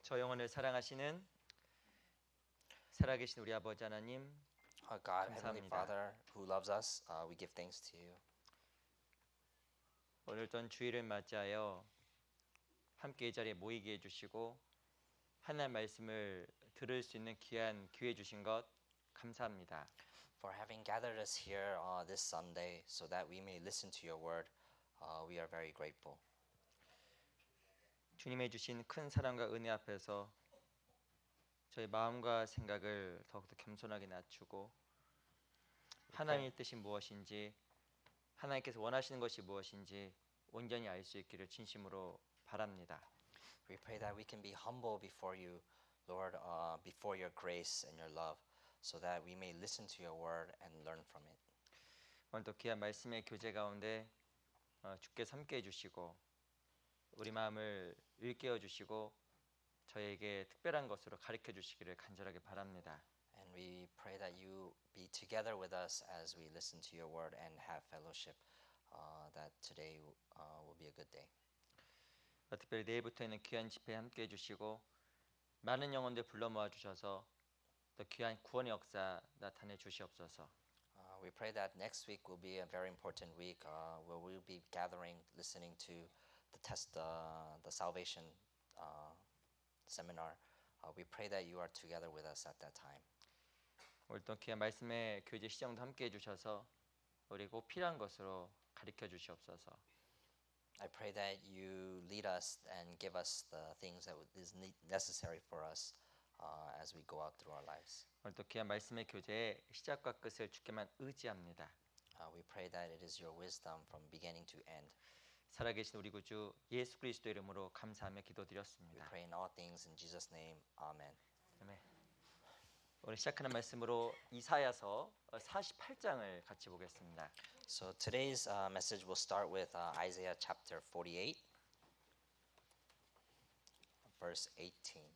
저 영혼을 사랑하시는 살아계신 우리 아버지 하나님 God, Heavenly 감사합니다. Father, who loves us, we give thanks to you. 오늘 또 주일을 맞이하여 함께 이 자리에 모이게 해주시고 하나님 말씀을 들을 수 있는 귀한 기회 주신 것 감사합니다. For having gathered us here this Sunday so that we may listen to your word, we are very grateful. 주님의 주신 큰 사랑과 은혜 앞에서 저희 마음과 생각을 더욱더 겸손하게 낮추고 하나님의 뜻이 무엇인지 하나님께서 원하시는 것이 무엇인지 온전히 알 수 있기를 진심으로 바랍니다. We pray that we can be humble before you, Lord, before your grace and your love, so that we may listen to your word and learn from it. 오늘 또 귀한 말씀의 교제 가운데 주께서 함께 해주시고 우리 마음을 일깨워 주시고 저에게 특별한 것으로 가르쳐 주시기를 간절하게 바랍니다. And we pray that you be together with us as we listen to your word and have fellowship, that today will be a good day. 특별히 내일부터는 귀한 집회에 함께 해주시고 많은 영혼들 불러 모아 주셔서 또 귀한 구원의 역사 나타내 주시옵소서. We pray that next week will be a very important week where we'll be gathering, listening to the salvation seminar. We pray that you are together with us at that time. 오늘 또 귀한 말씀의 교제 시정도 함께 해주셔서 우리 꼭 필요한 것으로 가르쳐 주시옵소서. I pray that you lead us and give us the things that is necessary for us as we go out through our lives. 오늘 또 귀한 말씀의 교제의 시작과 끝을 주께만 의지합니다. We pray that it is your wisdom from beginning to end. 살아계신 우리 구주 예수 그리스도 이름으로 감사하며 We 기도드렸습니다. pray in all things in Jesus' name. Amen. 아멘. 오늘 시작하는 말씀으로 이사야서 48장을 같이 보겠습니다. So today's message will start with Isaiah chapter 48, verse 18.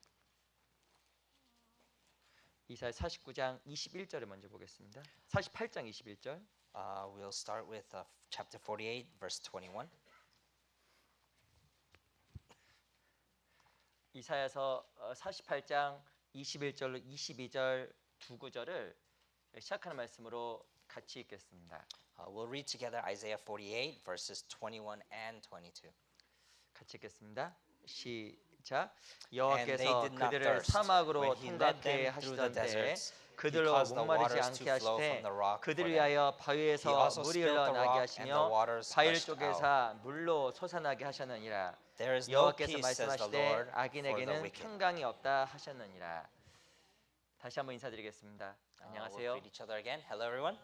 이사야 49장 21절을 먼저 보겠습니다. 48장 21절. We'll start with chapter 48, verse 21. 이사야서 48장 21절로 22절 두 구절을 시작하는 말씀으로 같이 읽겠습니다. We'll read together Isaiah 48, verses 21 and 22. 같이 읽겠습니다. 시작. 여호와께서 did not 그들을 thirst 사막으로 when he led 통과케 them through the 하시던 때 deserts. 그들로 caused the 목마르지 waters 않게 to flow 하시되 from the rock 그들을 for them. 위하여 He 바위에서 also 물이 spilled the 흘러나게 rock and the 하시며 waters 바위 gushed out. 쪽에서 물로 솟아나게 하셨느니라. There is no 여호와께서 peace, says the 말씀하시되 Lord, for the 악인에게는 wicked. 평강이 없다 하셨느니라. 다시 한번 인사드리겠습니다. We'll 안녕하세요. greet each other again. Hello, everyone.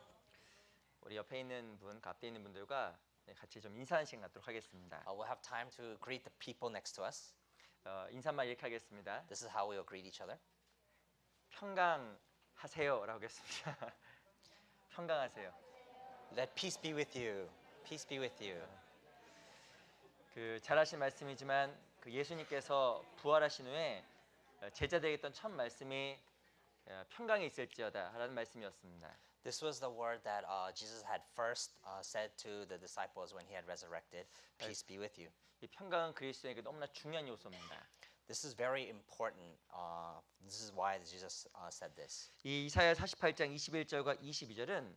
우리 옆에 있는 분, 그 앞에 있는 분들과 같이 좀 인사하는 시간 갖도록 하겠습니다. We'll have time to greet the people next to us. 인사만 이렇게 하겠습니다. This is how we'll greet each other. 평강하세요라고 하겠습니다. 평강하세요. Let peace be with you. Peace be with you. 그 잘 아시는 말씀이지만 그 예수님께서 부활하신 후에 제자들에게 했던 첫 말씀이 평강이 있을지어다라는 말씀이었습니다. This was the word that Jesus had first said to the disciples when he had resurrected. Peace be with you. 이 평강은 그리스도에게 너무나 중요한 요소입니다. This is very important. This is why Jesus said this. 이 이사야 48장 21절과 22절은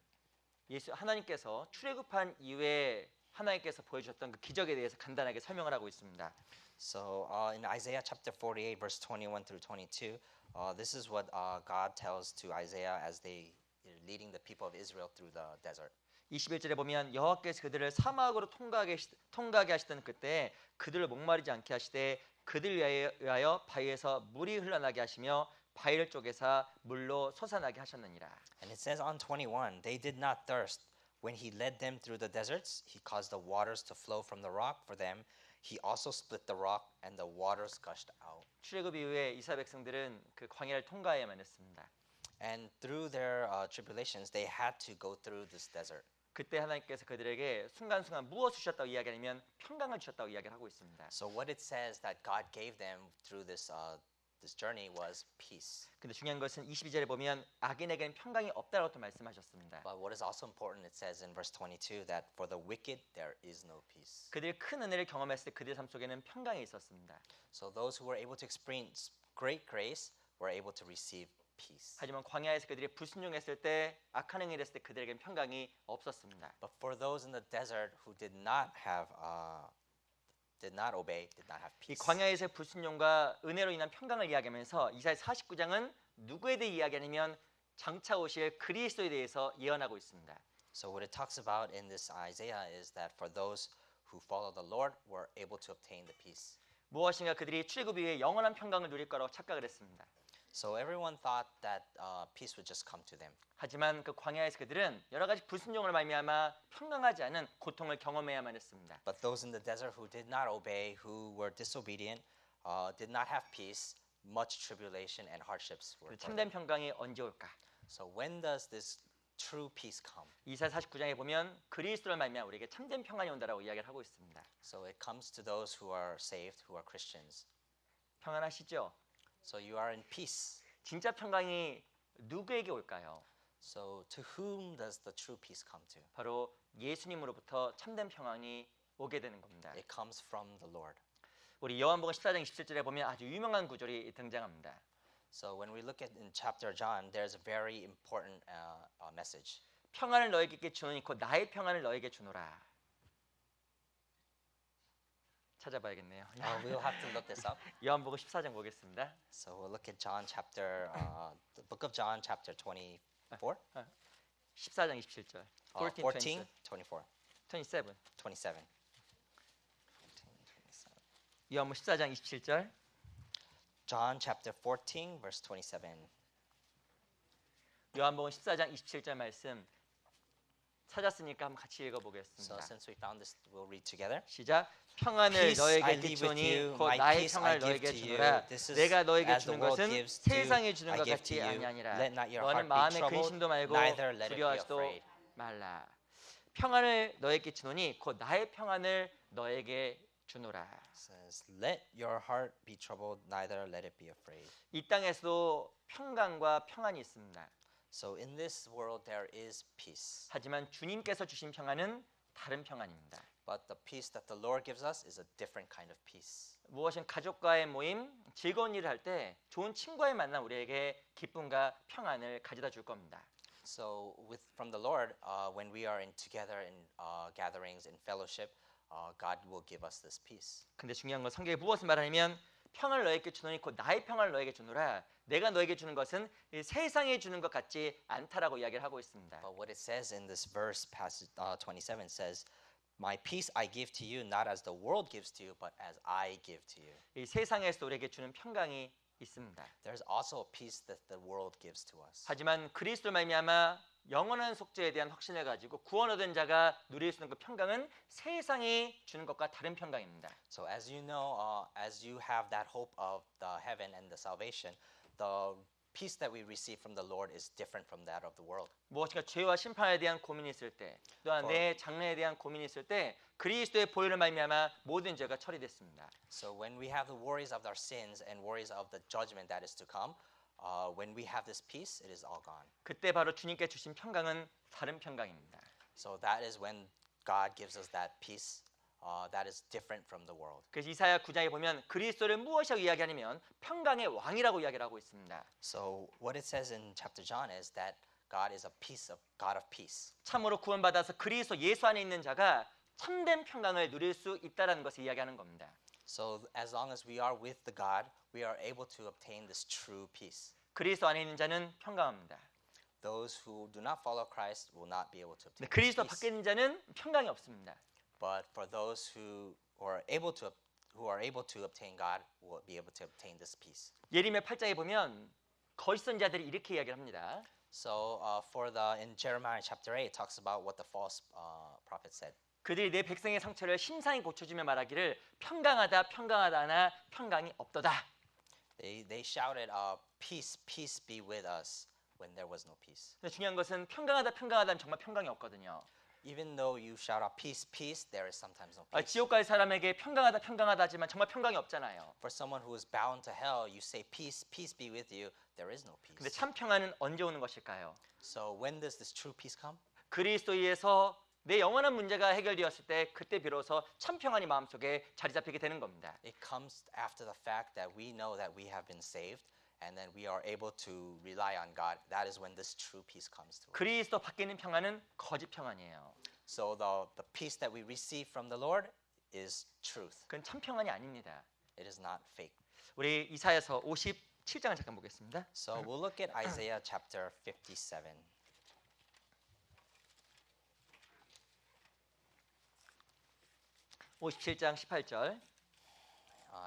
하나님께서 출애굽한 이후에 하나님께서 보여주셨던 그 기적에 대해서 간단하게 설명을 하고 있습니다. So in Isaiah chapter 48, verse 21 through 22, this is what God tells to Isaiah as they are leading the people of Israel through the desert. 21절에 보면 여호와께서 그들을 사막으로 통과하게 하시던 그때 그들을 목마르지 않게 하시되 그들 위하여 바위에서 물이 흘러나게 하시며 바위를 쪼개사 물로 솟아나게 하셨느니라. And it says on 21, they did not thirst when he led them through the deserts. He caused the waters to flow from the rock for them. He also split the rock and the waters gushed out. 출애굽 이후에 이스라엘 백성들은 그 광야를 통과해야만 했습니다. And through their tribulations, they had to go through this desert. 그때 하나님께서 그들에게 순간순간 무엇을 주셨다고 이야기하냐면 평강을 주셨다고 이야기를 하고 있습니다. So what it says that God gave them through this this journey was peace. 근데 중요한 것은 22절에 보면 악인에게는 평강이 없다라고 또 말씀하셨습니다. But what is also important, it says in verse 22 that for the wicked there is no peace. 그들이 큰 은혜를 경험했을 때 그들의 삶 속에는 평강이 있었습니다. So those who were able to experience great grace were able to receive peace. 하지만 광야에서 그들이 불순종했을 때 악한 행위를 했을 때 그들에게는 평강이 없었습니다. But for those in the desert who did not obey, did not have 이 peace. 광야에서의 불순종과 은혜로 인한 평강을 이야기하면서 이사야 49장은 누구에 대해 이야기하냐면 장차 오실 그리스도에 대해서 예언하고 있습니다. So what it talks about in this Isaiah is that for those who follow the Lord were able to obtain the peace. 무엇인가 그들이 출애굽 이후에 영원한 평강을 누릴 거라고 착각을 했습니다. So everyone thought that peace would just come to them. 하지만 그 광야에서 그들은 여러 가지 불순종을 말미암아 평강하지 않은 고통을 경험해야만 했습니다. But those in the desert who did not obey, who were disobedient, did not have peace. Much tribulation and hardships were for 참된 them. 평강이 언제 올까? So when does this true peace come? 이사야 49장에 보면 그리스도를 말미암아 우리에게 참된 평안이 온다라고 이야기를 하고 있습니다. So it comes to those who are saved, who are Christians. 평안하시죠? So you are in peace. 진짜 평강이 누구에게 올까요? So to whom does the true peace come to? 바로 예수님으로부터 참된 평안이 오게 되는 겁니다. It comes from the Lord. 우리 요한복음 14장 27절에 보면 아주 유명한 구절이 등장합니다. So when we look at in chapter John, there's a very important message. 평안을 너에게 주노니 곧 나의 평안을 너에게 주노라. 찾아봐야겠네요. We'll have to look this up. 요한복음 14장 보겠습니다. So we'll look at John chapter, the book of John chapter 24, 14장 27절. 14, 14, 24, 27. 27. 요한복음 14장 27절. John chapter 14, verse 27. 요한복음 14장 27절 말씀 찾았으니까 한번 같이 So 읽어보겠습니다. since we found this, we'll read together. 시작. 평안을 Peace I 너에게 leave with 주니 you, 곧 my 나의 peace I 평안을 give 너에게 to you. 주노라. This is 내가 너에게 as the 주는 world 것은 gives to 세상에 주는 I 것 give 같지 to you. 아니하니라. Let not your 너는 heart be 마음에 troubled, 근심도 말고 neither let it be 두려워하지도 afraid. 말라. 평안을 너에게 주노니 곧 나의 평안을 너에게 주노라. It says, let your heart be troubled, neither let it be afraid. 이 땅에서도 평강과 평안이 있습니다. So in this world there is peace. 하지만 주님께서 주신 평안은 다른 평안입니다. But the peace that the Lord gives us is a different kind of peace. 무엇인 가족과의 모임, 즐거운 일을 할 때 좋은 친구와의 만남 우리에게 기쁨과 평안을 가져다 줄 겁니다. So from the Lord, when we are together in gatherings, in fellowship, God will give us this peace. 근데 중요한 건 성경에 무엇을 말하냐면 평안을 너에게 주노니 곧 나의 평안을 너에게 주노라. 내가 너에게 주는 것은 이 세상에 주는 것 같지 않다라고 이야기를 하고 있습니다. But what it says in this verse, passage 27 says, "My peace I give to you, not as the world gives to you, but as I give to you." 이 세상에서 우리에게 주는 평강이 있습니다. There's also a peace that the world gives to us. 하지만 그리스도 말미암아 영원한 속죄에 대한 확신을 가지고 구원 얻은 자가 누릴 수 있는 그 평강은 세상이 주는 것과 다른 평강입니다. So as you know, as you have that hope of the heaven and the salvation, the peace that we receive from the Lord is different from that of the world. 무엇인가 죄와 심판에 대한 고민이 있을 때, 또한 내 장래에 대한 고민이 있을 때 그리스도의 보혈을 말미암아 모든 죄가 처리됐습니다. So when we have the worries of our sins and worries of the judgment that is to come, when we have this peace, it is all gone. 그때 바로 주님께 주신 평강은 다른 평강입니다. So that is when God gives us that peace that is different from the world. 그래서 이사야 9장에 보면 그리스도를 무엇이라고 이야기하냐면 평강의 왕이라고 이야기를 하고 있습니다. So what it says in chapter John is that God is a God of peace. 참으로 구원받아서 그리스도 예수 안에 있는 자가 참된 평강을 누릴 수 있다라는 것을 이야기하는 겁니다. So as long as we are with the God, we are able to obtain this true peace. 그리스도 안에 있는 자는 평강합니다. Those who do not follow Christ will not be able to 근데 obtain 그리스도 peace. 밖에 있는 자는 평강이 없습니다. But for those who are able to obtain God, will be able to obtain this peace. 예레미야 8장에 보면 거짓 선지자들이 이렇게 이야기를 합니다. So in Jeremiah chapter 8, it talks about what the false prophet said. 그들이 내 백성의 상처를 심상히 고쳐주며 말하기를 평강하다 평강하다 하나 평강이 없도다. They shouted, "Peace, peace be with us," when there was no peace. 근데 중요한 것은 평강하다 평강하다는 정말 평강이 없거든요. Even though you shout out peace, peace, there is sometimes no 아, peace. 지옥 갈 사람에게 평강하다 평강하다 하지만 정말 평강이 없잖아요. For someone who is bound to hell, you say peace, peace be with you. There is no 근데 peace. 참 평안은 언제 오는 것일까요? So when does this true peace come? 그리스도에서 내 영원한 문제가 해결되었을 때 그때 비로소 참 평안이 마음속에 자리 잡히게 되는 겁니다. It comes after the fact that we know that we have been saved and then we are able to rely on God. That is when this true peace comes to us. 그리스도 밖에 있는 평안은 거짓 평안이에요. So the peace that we receive from the Lord is truth. 그건 참 평안이 아닙니다. It is not fake. 우리 이사야서 57장을 잠깐 보겠습니다. So we'll look at Isaiah chapter 57. 57장 18절.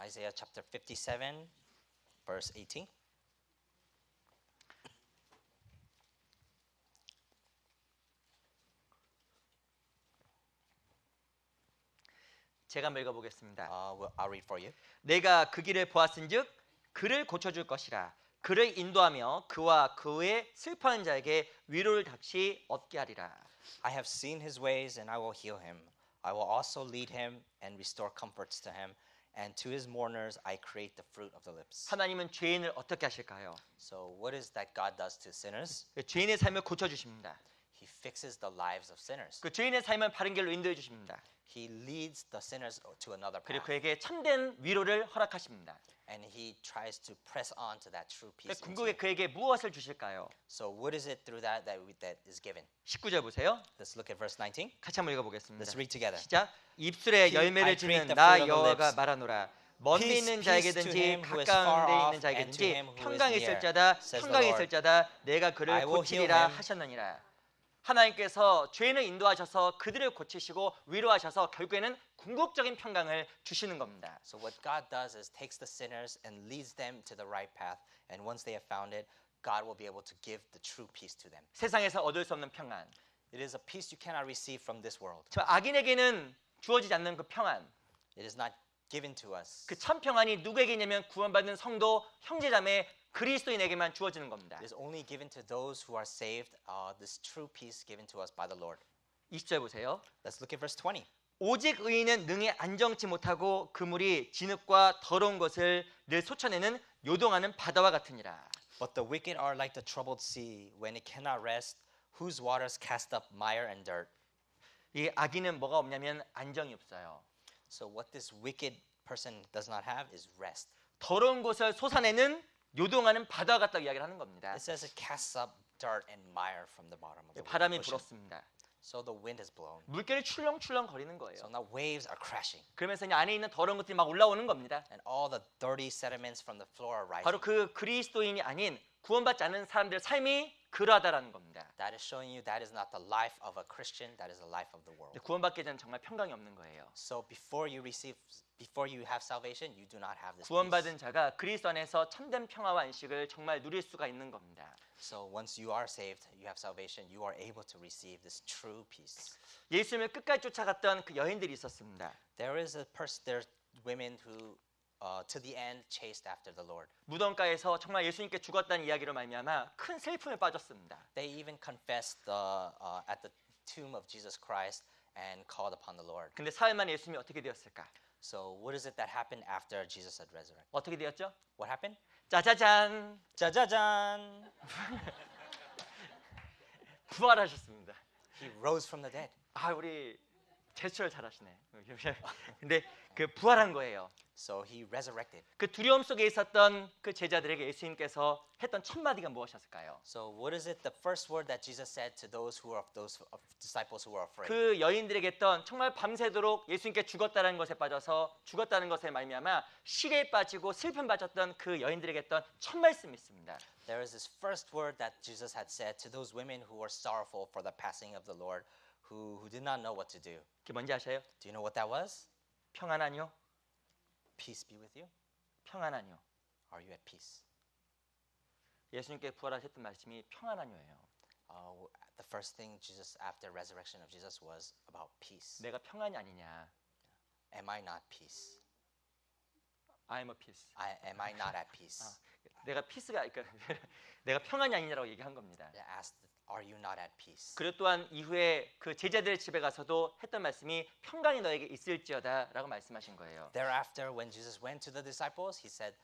Isaiah chapter 57, verse 18. 제가 한번 읽어보겠습니다. I'll read for you. 내가 그 길을 보았은즉 그를 고쳐줄 것이라. 그를 인도하며 그와 그의 슬퍼하는 자에게 위로를 다시 얻게 하리라. I have seen his ways and I will heal him. I will also lead him and restore comforts to him. And to his mourners I create the fruit of the lips. 하나님은 죄인을 어떻게 하실까요? So what is that God does to sinners? 죄인의 삶을 고쳐주십니다. He fixes the lives of sinners. 그 죄인의 삶을 바른 길로 인도해 주십니다. He leads the sinners to another 그리고 path. 그에게 참된 위로를 허락하십니다. And he tries to press on to that true peace. into 궁극에 you. 그에게 무엇을 주실까요? So what is it through that that is given? 19절 보세요. Let's look at verse 19. 같이 한번 읽어보겠습니다. Let's read together. 시작. 입술에 I 열매를 create 지는 the 나 fruit of the 여호와가 lips. 말하노라. 먼데 Peace, 있는 peace 자에게든지 to him who is 가까운 far 데 off 있는 and to 자에게든지 him who is 평강에 있을 near, 자다 says the 평강에 Lord. 있을 자다 내가 그를 I will heal 고치리라 him. 하셨느니라. 하나님께서 죄인을 인도하셔서 그들을 고치시고 위로하셔서 결국에는 궁극적인 평강을 주시는 겁니다. So what God does is takes the sinners and leads them to the right path. And once they have found it, God will be able to give the true peace to them. 세상에서 얻을 수 없는 평안. It is a peace you cannot receive from this world. 저 악인에게는 주어지지 않는 그 평안. It is not given to us. 그 참 평안이 누구에게 있냐면 구원받은 성도 형제자매 그리스도인에게만 주어지는 겁니다. It is only given to those who are saved. This true peace given to us by the Lord. 20절 보세요. Let's look at verse 20. 오직 의인은 능히 안정치 못하고 그물이 진흙과 더러운 것을 늘 솟아내는 요동하는 바다와 같으니라. But the wicked are like the troubled sea when it cannot rest, whose waters cast up mire and dirt. 이 악인은 뭐가 없냐면 안정이 없어요. So what this wicked person does not have is rest. 더러운 것을 솟아내는 요동하는 바다와 같다고 이야기를 하는 겁니다. It says it casts up dirt and mire from the bottom of the 바람이 ocean. 불었습니다. So the wind has blown. 물결이 출렁출렁 거리는 거예요. So now waves are crashing. 그러면서 이 안에 있는 더러운 것들이 막 올라오는 겁니다. And all the dirty sediments from the floor are rising. 바로 그 그리스도인이 아닌 구원받지 않은 사람들의 삶이 그러하다라는 겁니다. That is showing you that is not the life of a Christian, that is the life of the world. 구원받기 전에 정말 평강이 없는 거예요. So before you have salvation, you do not have this peace. 구원받은 자가 그리스도 안에서 참된 평화와 안식을 정말 누릴 수가 있는 겁니다. So once you are saved, you have salvation, you are able to receive this true peace. 예수님을 끝까지 쫓아갔던 그 여인들이 있었습니다. There are women who to the end chased after the Lord. 무덤가에서 정말 예수님께 죽었다는 이야기로 말미암아 큰 슬픔에 빠졌습니다. They even confessed at the tomb of Jesus Christ and called upon the Lord. 근데 사흘 만에 예수님이 어떻게 되었을까? So what is it that happened after Jesus had resurrected? 어떻게 되었죠? What happened? 짜자잔! 짜자잔! 부활하셨습니다. He rose from the dead. 아, 우리 제스처를 잘하시네. 근데 그 부활한 거예요. So he resurrected. 그 두려움 속에 있었던 그 제자들에게 예수님께서 했던 첫 마디가 무엇이었을까요? So what is it? The first word that Jesus said to those disciples who were afraid. 그 여인들에게 했던 정말 밤새도록 예수님께 죽었다는 것에 빠져서 죽었다는 것에 말미암아 시리에 빠지고 슬픔 빠졌던 그 여인들에게 했던 첫 말씀이 있습니다. There is this first word that Jesus had said to those women who were sorrowful for the passing of the Lord, who did not know what to do. 그게 뭔지 아세요? Do you know what that was? 평안하뇨? Peace be with you. 평안하뇨? Are you at peace? 예수님께 부활하셨던 말씀이 평안하뇨예요. The first thing Jesus after resurrection of Jesus was about peace. 내가 평안이 아니냐? Am I not peace? I'm a peace. Am I not at peace? 내가 피스가 그러니까 내가 평안이 아니냐라고 얘기한 겁니다. They asked, are you not at peace? 그리고 또한 이후에 그 제자들 집에 가서도 했던 말씀이 평강이 너에게 있을지어다라고 말씀하신 거예요. Thereafter, when Jesus went to the disciples, he said,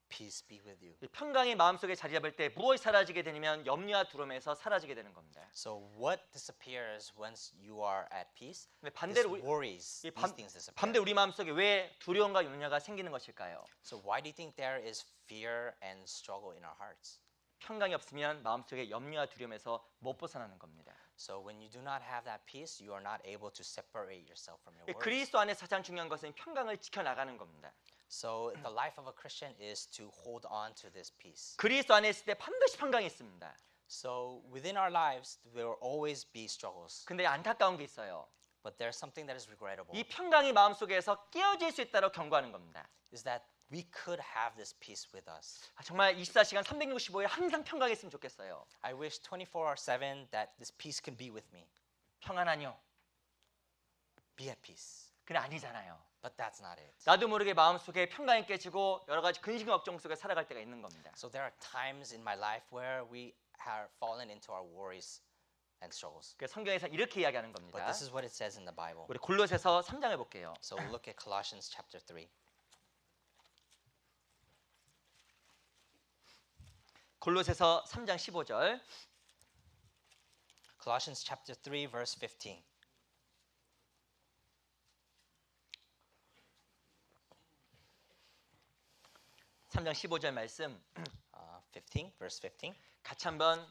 peace be with you. 이 평강이 마음속에 자리 잡을 때 무엇이 사라지게 되냐면 염려와 두려움에서 사라지게 되는 겁니다. So what disappears once you are at peace? 근데 These 반대로 우리, worries, 이 these things disappear. 반대 우리 마음속에 왜 두려움과 염려가 생기는 것일까요? So why do you think there is fear and struggle in our hearts? 평강이 없으면 마음속에 염려와 두려움에서 못 벗어나는 겁니다. So when you do not have that peace, you are not able to separate yourself from your worries. 그리스도 안에서 가장 중요한 것은 평강을 지켜나가는 겁니다. So the life of a Christian is to hold on to this peace. 그리스도 안에 있을 때 반드시 평강이 있습니다. So within our lives, there will always be struggles. 근데 안타까운 게 있어요. But there's something that is regrettable. 이 평강이 마음속에서 깨어질 수 있다고 경고하는 겁니다. Is that we could have this peace with us. 정말 24시간 365일 항상 평강했으면 좋겠어요. I wish 24/7 that this peace can be with me. 평안하뇨. Be at peace. 근데 아니잖아요. But that's not it. 나도 모르게 마음속에 평강이 깨지고 여러 가지 근심 걱정 속에 살아갈 때가 있는 겁니다. So there are times in my life where we have fallen into our worries and struggles. 그래서 성경에서 이렇게 이야기하는 But 겁니다. this is what it says in the Bible. 우리 골로새서 3장을 볼게요. So we'll look at Colossians chapter 3. 골로새서 3장 15절. Colossians chapter 3 verse 15. 삼장 15절 말씀 15 verse 15. 같이 한번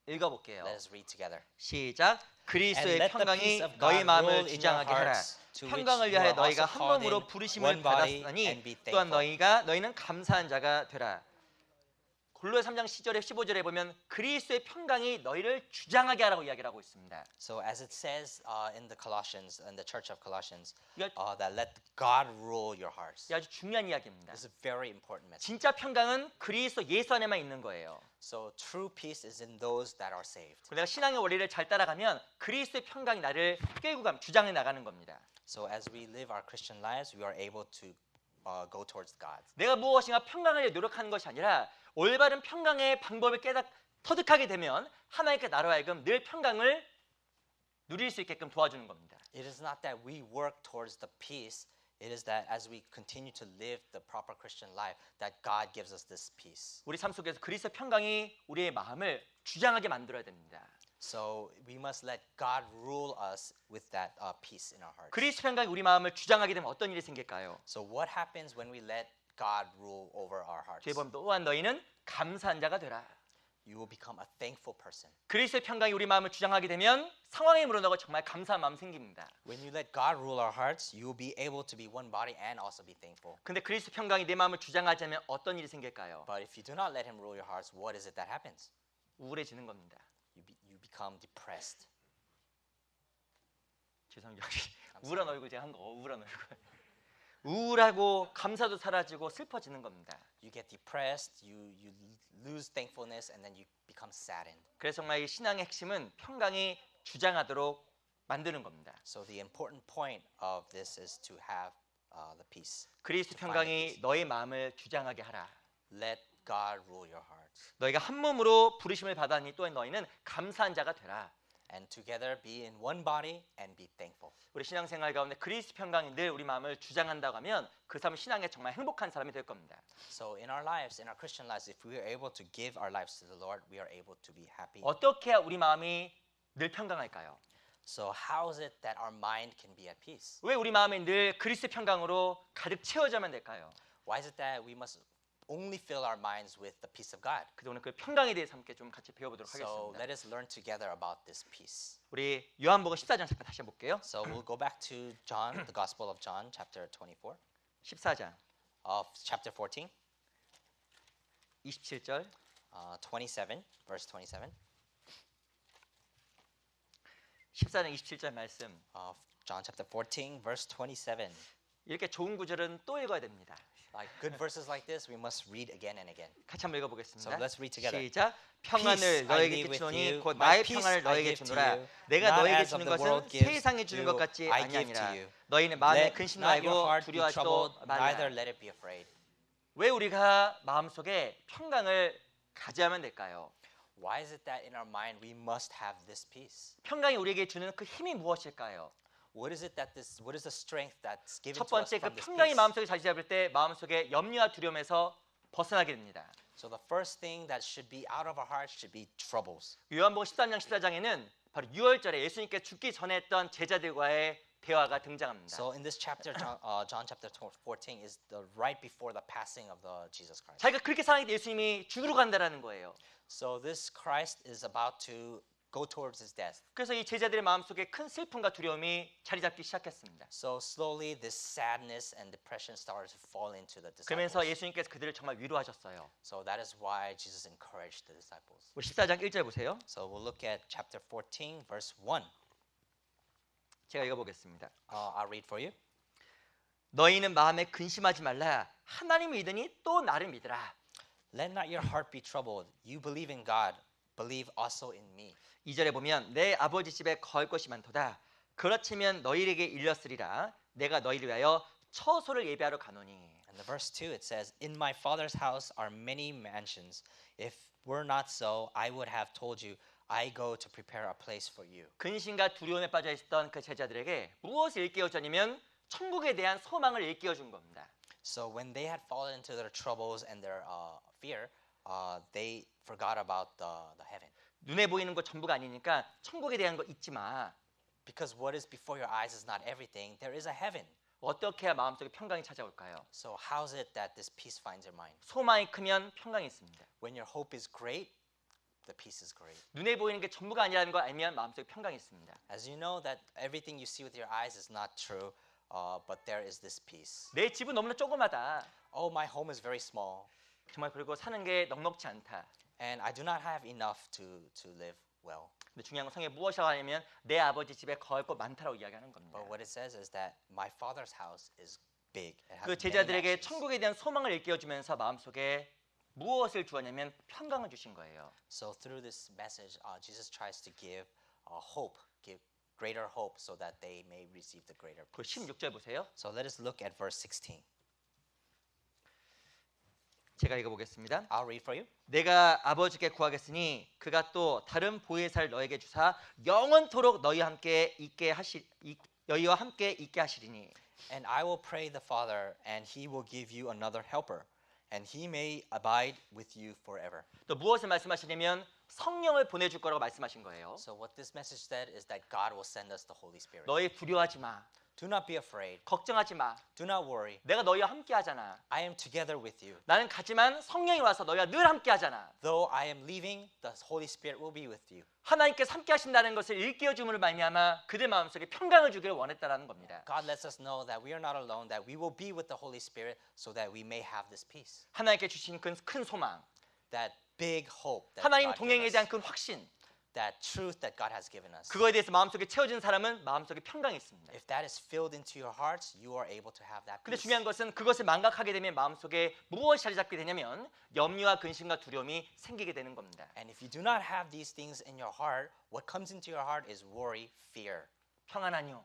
읽어볼게요. Let us read together. 시작. And 그리스도의 let the peace 평강이 of 너희 God 마음을 rule in your 주장하게 하라. hearts, to which 평강을 you 위하여 are 너희가 also 한 called 몸으로 in 부르심을 one body 받았으니 and be 또한 thankful. 너희는 감사한 자가 되라. 골로새 3장 10절에 15절에 보면 그리스도의 평강이 너희를 주장하게 하라고 이야기를 하고 있습니다. So as it says in the Colossians, in the church of Colossians, 이거 that let God rule your hearts. 이 아주 중요한 이야기입니다. This is a very important message. 진짜 평강은 그리스도 예수 안에만 있는 거예요. So true peace is in those that are saved. 내가 신앙의 원리를 잘 따라가면 그리스도의 평강이 나를 끌고 가면 주장해 나가는 겁니다. So as we live our Christian lives, we are able to go towards God. 내가 무엇인가 평강을 위해 노력하는 것이 아니라 올바른 평강의 방법을 터득하게 되면 하나님께 나로 하여금 늘 평강을 누릴 수 있게끔 도와주는 겁니다. It is not that we work towards the peace. It is that as we continue to live the proper Christian life, that God gives us this peace. 우리 삶 속에서 그리스도 평강이 우리의 마음을 주장하게 만들어야 됩니다. So we must let God rule us with that peace in our hearts. 그리스도 평강이 우리 마음을 주장하게 되면 어떤 일이 생길까요? So what happens when we let God rule over our hearts? 뒤에 보면 또한 너희는 감사한 자가 되라. You will become a thankful person. 그리스도의 평강이 우리 마음을 주장하게 되면 상황에 물어나고 정말 감사한 마음 생깁니다. When you let God rule our hearts, you will be able to be one body and also be thankful. 근데 그리스도 평강이 내 마음을 주장하지 않으면 어떤 일이 생길까요? But if you do not let Him rule your hearts, what is it that happens? 우울해지는 겁니다. You become depressed. 죄송해요. 우울한 얼굴 제가 한 거 우울한 얼굴. 우울하고 감사도 사라지고 슬퍼지는 겁니다. You get depressed, you lose thankfulness, and then you become saddened. 그래서 정말 이 신앙의 핵심은 평강이 주장하도록 만드는 겁니다. So the important point of this is to have the peace. 그리스도 평강이 너의 마음을 주장하게 하라. Let God rule your hearts. 너희가 한 몸으로 부르심을 받았니 또한 너희는 감사한 자가 되라. And together be in one body and be thankful. 우리 신앙생활 가운데 그리스도 평강이 늘 우리 마음을 주장한다고 하면 그 사람은 신앙에 정말 행복한 사람이 될 겁니다. So in our lives, in our Christian lives, if we are able to give our lives to the Lord, we are able to be happy. 어떻게 해야 우리 마음이 늘 평강할까요? So how is it that our mind can be at peace? 왜 우리 마음이 늘 그리스도 평강으로 가득 채워져야만 될까요? Why is it that we must only fill our minds with the peace of God? 그래서 오늘 그 평강에 대해서 함께 좀 같이 배워보도록 So 하겠습니다. let us learn together about this peace. 우리 요한복음 14장 잠깐 다시 볼게요. So we'll go back to John, the Gospel of John, chapter 24, 14장 chapter 14, 27절 27, verse 27. 14장 27절 말씀 John chapter 14, verse 27. 이렇게 좋은 구절은 또 읽어야 됩니다. Like good verses like this, we must read again and again. 같이 한번 읽어보겠습니다. So let's read together. 시작. Peace 평안을 I 너에게 leave with 주노니 you. 곧 My 나의 peace 평안을 I 너에게 give to 주노라. you. 내가 Not 너에게 as of 주는 the 것은 world gives, 세상이 주는 do 것 같지 I give to 아니하니라. you. 너희는 마음에 Let 근심 not your 말고 heart be 두려워하지도 troubled, neither 말라. let it be afraid. 왜 우리가 마음속에 평강을 가져야만 될까요? Why is it that in our mind we must have this peace? 평강이 우리에게 주는 그 힘이 무엇일까요? What is the strength that's given 첫 to us 번째 그 from this 평강이 peace? 마음속에 자리 잡을 때 마음속에 염려와 두려움에서 벗어나게 됩니다. So the first thing that should be out of our hearts should be troubles. 요한복음 13장 14장에는 바로 6월절에 예수님께 죽기 전에 했던 제자들과의 대화가 등장합니다. So in this chapter, John chapter 14 is the right before the passing of the Jesus Christ. 자기가 그렇게 사랑했던 예수님이 죽으러 간다라는 거예요. So this Christ is about to go towards his death. 그래서 이 제자들의 마음속에 큰 슬픔과 두려움이 자리 잡기 시작했습니다. So slowly this sadness and depression started to fall into the 그러면서 disciples. 예수님께서 그들을 정말 위로하셨어요. So that is why Jesus encouraged the disciples. 우리 14장 1절 보세요. So we'll look at chapter 14 verse 1. 제가 읽어보겠습니다. I'll read for you. 너희는 마음에 근심하지 말라. 하나님을 믿으니 또 나를 믿으라. Let not your heart be troubled. You believe in God. Believe also in me. 2절에 보면 내 아버지 집에 거할 것이 많도다. 그렇지면 너희에게 일렀으리라. 내가 너희를 위하여 처소를 예비하러 가노니. And the verse 2 it says, "In my Father's house are many mansions. If were not so, I would have told you, I go to prepare a place for you." 근심과 두려움에 빠져 있었던 그 제자들에게 무엇을 일깨워주냐면 천국에 대한 소망을 일깨워 준 겁니다. So when they had fallen into their troubles and their fear, they forgot about the heaven. 눈에 보이는 것 전부가 아니니까 천국에 대한 거 잊지 마. Because what is before your eyes is not everything. There is a heaven. 어떻게 해야 마음속에 평강이 찾아올까요? So how is it that this peace finds your mind? 소망이 크면 평강이 있습니다. When your hope is great, the peace is great. 눈에 보이는 게 전부가 아니라는 걸 알면 마음속에 평강이 있습니다. As you know that everything you see with your eyes is not true, but there is this peace. 내 집은 너무나 조그마다. Oh, my home is very small, 정말 그리고 사는 게 넉넉지 않다. and I do not have enough to live well. 근데 중요한 건 성에 무엇이라고 하냐면 내 아버지 집에 거할 것 많다라고 이야기하는 겁니다. But what it says is that my Father's house is big. It has 그 many 제자들에게 mansions. 천국에 대한 소망을 일깨워주면서 마음속에 무엇을 주었냐면 평강을 주신 거예요. So through this message, Jesus tries to give hope, give greater hope, so that they may receive the greater 그 peace. 16절 보세요. So let us look at verse 16. 제가 읽어보겠습니다. I'll read for you. 내가 아버지께 구하겠으니 그가 또 다른 보혜사를 너에게 주사 영원토록 너희와 함께 있게 하시리니. And I will pray the Father, and he will give you another helper, and he may abide with you forever. 또 무엇을 말씀하시냐면 성령을 보내줄 거라고 말씀하신 거예요. So what this message said is that God will send us the Holy Spirit. 너희 두려워하지 마. Do not be afraid. 걱정하지 마. Do not worry. 내가 너희와 함께 하잖아. I am together with you. 나는 가지만 성령이 와서 너희와 늘 함께 하잖아. Though I am leaving, the Holy Spirit will be with you. 하나님께서 함께 하신다는 것을 일깨워 줌으로 말미암아 그들 마음속에 평강을 주기를 원했다라는 겁니다. God lets us know that we are not alone, that we will be with the Holy Spirit so that we may have this peace. 하나님께 주신 큰 소망, That big hope that 하나님 God 동행에 gave 대한 us, 큰 확신, that truth that God has given us. 그거에 대해서 마음속에 채워진 사람은 마음속에 평강이 있습니다. If that is filled into your hearts, you are able to have that 근데 peace. 중요한 것은 그것을 망각하게 되면 마음속에 무엇이 자리 잡게 되냐면 염려와 근심과 두려움이 생기게 되는 겁니다. And if you do not have these things in your heart, what comes into your heart is worry, fear. 평안하뇨?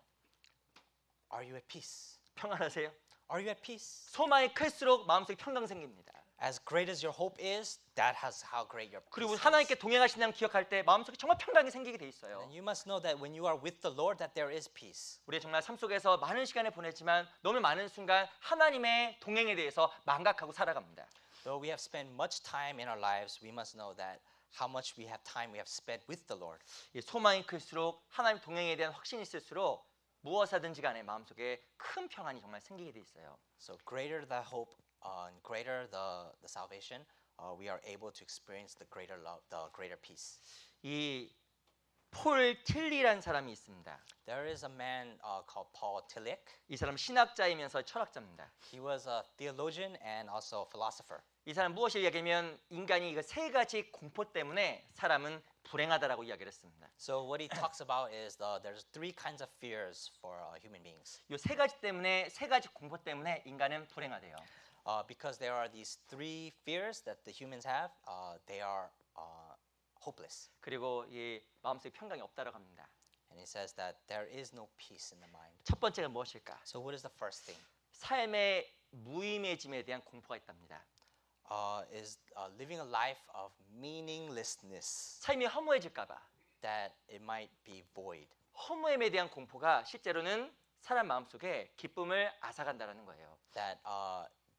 Are you at peace? 평안하세요? Are you at peace? 소망이 클수록 마음속에 평강 생깁니다. As great as your hope is, that has how great your peace 그리고 is. 하나님께 동행하신다는 기억할 때 마음속에 정말 평강이 생기게 돼 있어요. And you must know that when you are with the Lord, that there is peace. 우리 정말 삶 속에서 많은 시간을 보냈지만 너무 많은 순간 하나님의 동행에 대해서 망각하고 살아갑니다. Though we have spent much time in our lives, we must know that how much we have time we have spent with the Lord. 이 소망이 클수록 하나님 동행에 대한 확신이 있을수록 무엇하든지 간에 마음속에 큰 평안이 정말 생기게 돼 있어요. So greater the hope and greater the salvation, we are able to experience the greater love, the greater peace. 이 폴 틸리라는 사람이 있습니다. There is a man called Paul Tillich. 이 사람 신학자이면서 철학자입니다. He was a theologian and also a philosopher. 이 사람 무엇을 이야기하면 인간이 이거 세 가지 공포 때문에 사람은 불행하다라고 이야기를 했습니다. So what he talks about is there's three kinds of fears for human beings. 이 세 가지 때문에 세 가지 공포 때문에 인간은 불행하대요. Because there are these three fears that the humans have. They are hopeless. 그리고 이 마음속에 평강이 없다라고 합니다. And it says that there is no peace in the mind. 첫 번째가 무엇일까? So what is the first thing? 삶의 무의미해짐에 대한 공포가 있답니다. Is living a life of meaninglessness, 삶이 허무해질까봐. that it might be void. 허무함에 대한 공포가 실제로는 사람 마음속에 기쁨을 앗아간다라는 거예요. That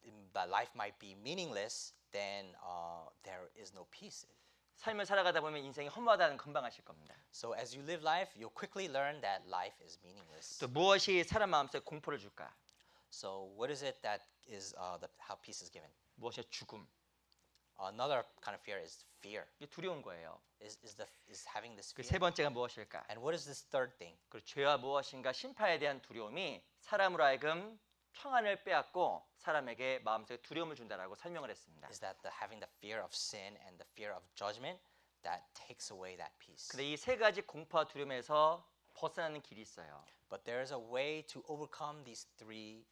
the life might be meaningless, then there is no peace. 삶을 살아가다 보면 인생이 허무하다는 걸 금방 아실 겁니다. So as you live life, you'll quickly learn that life is meaningless. 또 무엇이 사람 마음속에 공포를 줄까? So what is it that is how peace is given? 무엇이 죽음. Another kind of fear is fear. 이게 두려운 거예요. Is having this 그 fear. 세 번째가 무엇일까? And what is this third thing? 그 죄와 무엇인가 심판에 대한 두려움이 사람으로 하여금 평안을 빼앗고 사람에게 마음속에 두려움을 준다라고 설명을 했습니다. Is that having the fear of sin and the fear of judgment that takes away that peace. 근데 이 세 가지 공포와 두려움에서 벗어나는 길이 있어요. But there is a way to overcome these three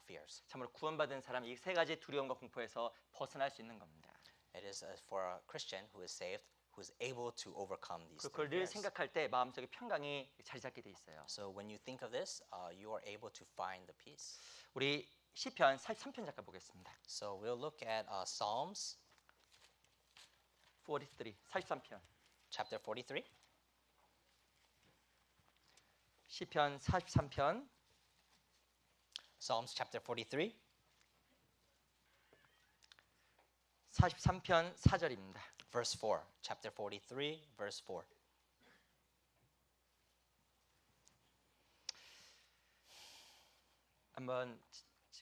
fears. 참으로 구원받은 사람 이 세 가지 두려움과 공포에서 벗어날 수 있는 겁니다. It is for a Christian who is saved, who is able to overcome these 그걸 three 늘 fears. 생각할 때 마음속에 평강이 자리 잡게 돼 있어요. So when you think of this, you are able to find the peace. 우리 시편 43편 잠깐 보겠습니다. So we'll look at Psalms 43편. chapter 43. 시편 43편 Psalms chapter 43, 43편 4절입니다. verse 4. Chapter 43, verse 4. 한번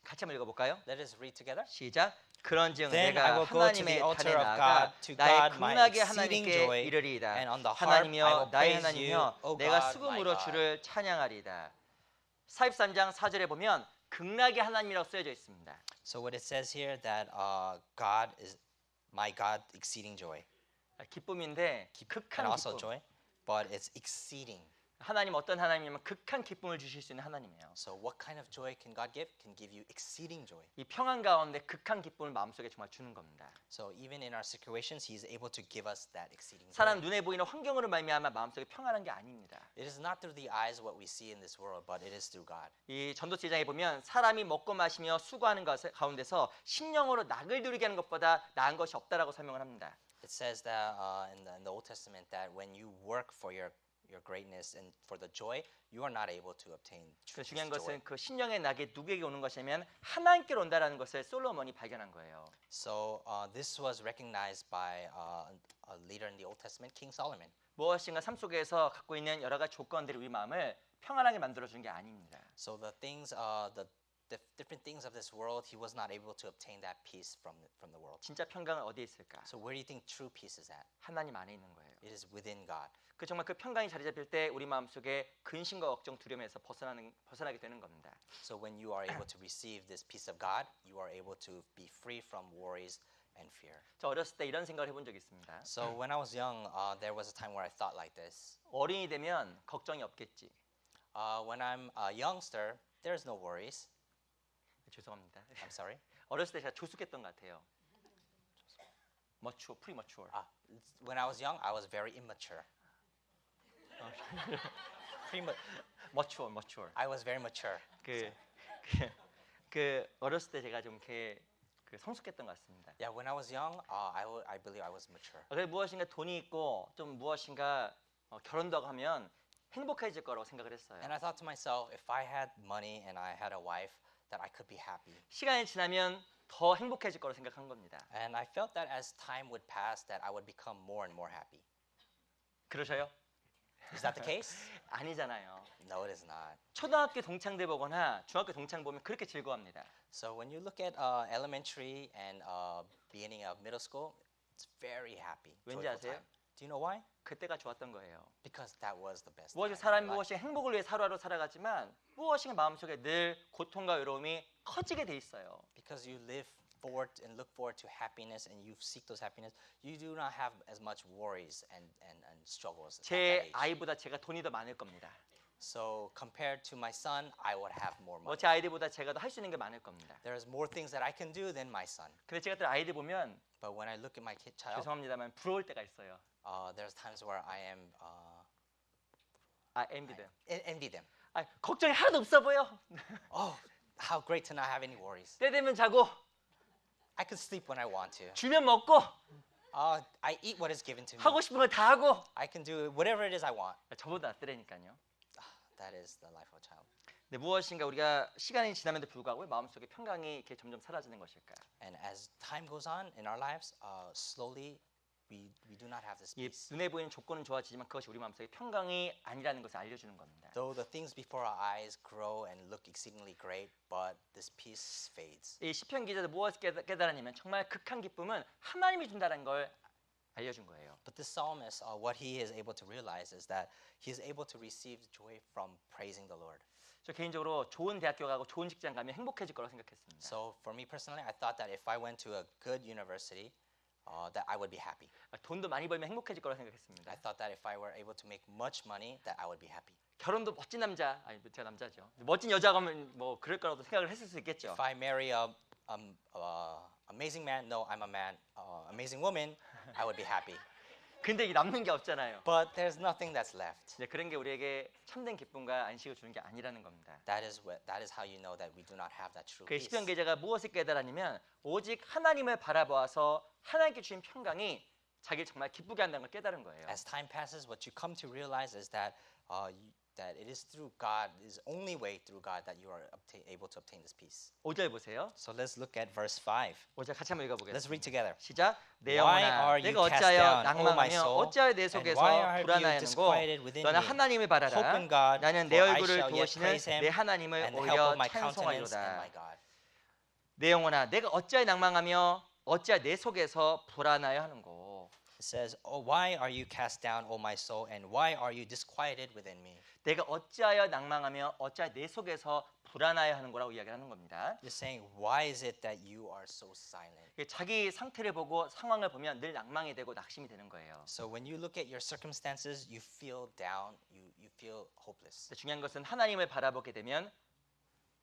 같이 한번 읽어볼까요? Let us read together. 시작. 그런즉 Then I 내가 will go to 하나님의 the 단에 altar of 나아가 God, to 나의 God my 극락의 exceeding 하나님께 joy, 이르리이다. and on the harp I 하나님이여 will 나의 praise 하나님이여 you, O 내가 God, my 수금으로 God. 주를 찬양하리이다. 43장 4절에 보면 극락의 하나님이라고 쓰여져 있습니다. So what it says here that God is my God exceeding joy. 기쁨인데 And 극한 also 기쁨. joy, but it's exceeding. 하나님 어떤 하나님이면 극한 기쁨을 주실 수 있는 하나님이에요. So what kind of joy can God give? Can give you exceeding joy. 이 평안 가운데 극한 기쁨을 마음속에 정말 주는 겁니다. So even in our situations, He is able to give us that exceeding 사람 joy. 눈에 보이는 환경으로 말미암아 마음속에 평안한 게 아닙니다. It is not through the eyes what we see in this world, but it is through God. 이 전도서 1장에 보면 사람이 먹고 마시며 수고하는 것 가운데서 심령으로 낙을 누리게 하는 것보다 나은 것이 없다라고 설명을 합니다. It says that in the Old Testament that when you work for your greatness and for the joy, you are not able to obtain true 그 중요한 joy. 것은 그 심령의 낙이 누구에게 오는 것이냐면 하나님께로 온다라는 것을 솔로몬이 발견한 거예요. So this was recognized by a leader in the Old Testament, King Solomon. 무엇인가 삶 속에서 갖고 있는 여러 가지 조건들이 우리 마음을 평안하게 만들어 준 게 아닙니다. So the things, the different things of this world, he was not able to obtain that peace from the world. 진짜 평강은 어디에 있을까? So where do you think true peace is at? 하나님 안에 있는 거예요. It is within God. 그 정말 그 평강이 자리 잡힐 때 우리 마음속에 근심과 걱정, 두려움에서 벗어나게 되는 겁니다. So when you are able to receive this peace of God, you are able to be free from worries and fear. 저 어렸을 때 이런 생각을 해본 적이 있습니다. So when I was young, there was a time where I thought like this. 어린이 되면 걱정이 없겠지. When I'm a youngster, there's no worries. 죄송합니다. I'm sorry. 어렸을 때 제가 조숙했던 것 같아요. premature. When I was young, I was very immature. mature. I was very mature. 그 어렸을 때 제가 좀 이렇게 그 성숙했던 것 같습니다. Yeah, when I was young, I believe I was mature. 그래서 무엇인가 돈이 있고 좀 무엇인가 결혼도 하고 하면 행복해질 거라고 생각을 했어요. And I thought to myself, if I had money and I had a wife, that I could be happy. 시간이 지나면 더 행복해질 거라고 생각한 겁니다. And I felt that as time would pass, that I would become more and more happy. 그러셔요? Is that the case? 아니잖아요. No, it is not. 초등학교 동창들 보거나 중학교 동창 보면 그렇게 즐거워합니다. So when you look at elementary and beginning of middle school, it's very happy. 왠지 joyful 아세요? time. Do you know why? 그때가 좋았던 거예요. Because that was the best. 무엇이 time 사람이 in my life. 무엇이 행복을 위해 하루하루 살아가지만 무엇인가 마음속에 늘 고통과 외로움이 커지게 돼 있어요. Because you live forward and look forward to happiness and you seek those happiness, you do not have as much worries and struggles. at that 제 age. 아이보다 제가 돈이 더 많을 겁니다. So compared to my son, I would have more 뭐 money. 제 아이들보다 제가 더 할 수 있는 게 많을 겁니다. There's more things that I can do than my son. 근데 제가 또 아이들 보면 But when I look at my kid child, 죄송합니다만 부러울 때가 있어요. there's times where I am 아, envy them. envy them. 아, 걱정이 하나도 없어 보여. Oh, how great to not have any worries. 때 되면 자고 I can sleep when I want to. 주면 먹고 I eat what is given to me. 하고 싶은 거 다 하고 I can do whatever it is I want. 저보다 낫더라니까요. That is the life of a child. 근데 무엇인가 우리가 시간이 지남에도 불구하고 마음속에 평강이 이렇게 점점 사라지는 것일까요? And as time goes on in our lives, slowly we do not have this 이 peace. 눈에 보이는 조건은 좋아지지만 그것이 우리 마음속에 평강이 아니라는 것을 알려주는 겁니다. Though the things before our eyes grow and look exceedingly great, but this peace fades. 이 시편 기자도 무엇을 깨달았냐면 정말 극한 기쁨은 하나님이 준다는 걸 알려준 거예요. But this psalmist, what he is able to realize is that he is able to receive joy from praising the Lord. 저 개인적으로 좋은 대학교 가고 좋은 직장 가면 행복해질 거라고 생각했습니다. So for me personally, I thought that if I went to a good university, that I would be happy. 돈도 많이 벌면 행복해질 거라고 생각했습니다. I thought that if I were able to make much money, that I would be happy. 결혼도 멋진 남자, 아니 제가 남자죠. 멋진 여자가 하면 뭐 그럴 거라고 생각을 했을 수 있겠죠. If I marry a amazing man, no, I'm a man, amazing woman, I would be happy. 근데 이게 남는 게 없잖아요. But there's nothing that's left. 이제 그런 게 우리에게 참된 기쁨과 안식을 주는 게 아니라는 겁니다. That is how you know that we do not have that true 그 peace. 시편 기자가 무엇을 깨달았냐면 오직 하나님을 바라보아서 하나님께 주신 평강이 자기를 정말 기쁘게 한다는 걸 깨달은 거예요. As time passes, what you come to realize is that that it is through God, is only way through God that you are able to obtain this peace. 5절 보세요. So let's look at verse 5. 5절 같이 한번 Let's 읽어보겠습니다. read together. 시작. 내 Why 영혼아 are you 내가 cast 어찌하여 down, O my 낭망하며 soul? 어찌하여 내 And 속에서 why are you 불안하였는고 disquieted within 너는 me? 하나님을 바라라. Hope in God, 나는 내 for I 얼굴을 shall yet 두어시는 praise him 내 하나님을 and the help 오히려 of my countenance and my 찬송하리로다. God. 내 영혼아 내가 어찌하여 낭망하며 어찌하여 내 속에서 불안하여 하는고. It says, "Oh, why are you cast down, O my soul, and why are you disquieted within me?" 내가 어찌하여 낭망하며 어찌하여 내 속에서 불안하여 하는 거라고 이야기를 하는 겁니다. Just saying, why is it that you are so silent? 자기 상태를 보고 상황을 보면 늘 낭망이 되고 낙심이 되는 거예요. So when you look at your circumstances, you feel down, you feel hopeless. 중요한 것은 하나님을 바라보게 되면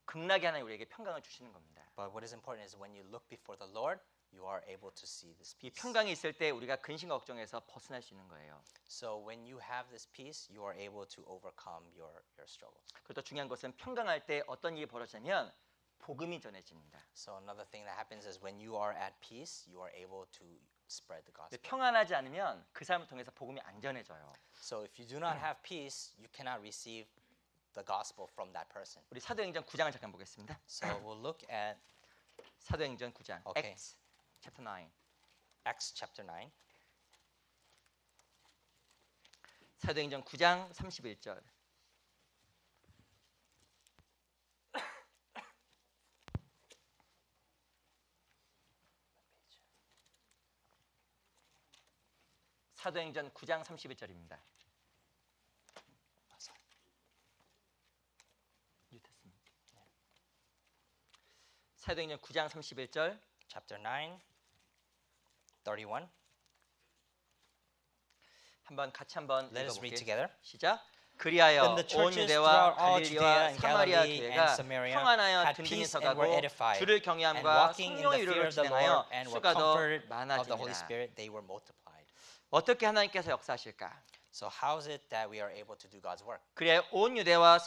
극락의 하나님 우리에게 평강을 주시는 겁니다. But what is important is when you look before the Lord, you are able to see this 이 peace. 평강이 있을 때 우리가 근심과 걱정에서 벗어날 수 있는 거예요. So when you have this peace, you are able to overcome your struggles. 그리고 또 중요한 것은 평강할 때 어떤 일이 벌어지냐면 복음이 전해집니다. So another thing that happens is when you are at peace, you are able to spread the 근데 gospel. 평안하지 않으면 그 사람을 통해서 복음이 안 전해져요. So if you do not have peace, you cannot receive the gospel from that person. 우리 사도행전 9장을 잠깐 보겠습니다. So we'll look at 사도행전 9장. Okay. Acts chapter 9. Acts chapter 9. 사도행전 9장 31절. 사도행전 9장 31절입니다. 사도행전 9장 31절. Chapter 9, 31. 같이 한번 Let us read 읽어볼게요. together. 시작. 그리하여 Then the 온 churches 유대와 throughout all 갈릴리와 Judea and 사마리아 Galilee 교회가 and Samaria 평안하여 had 든든히 peace and 서가고 were edified, 주를 and 경외함과 walking in 성령의 the fear 위로를 of the 진행하여 Lord and were 수가 더 comforted of the Holy 많아지니라. Spirit, they were multiplied. 어떻게 하나님께서 역사하실까? So how is it that we are able to do God's work? 그리하여 온 유대와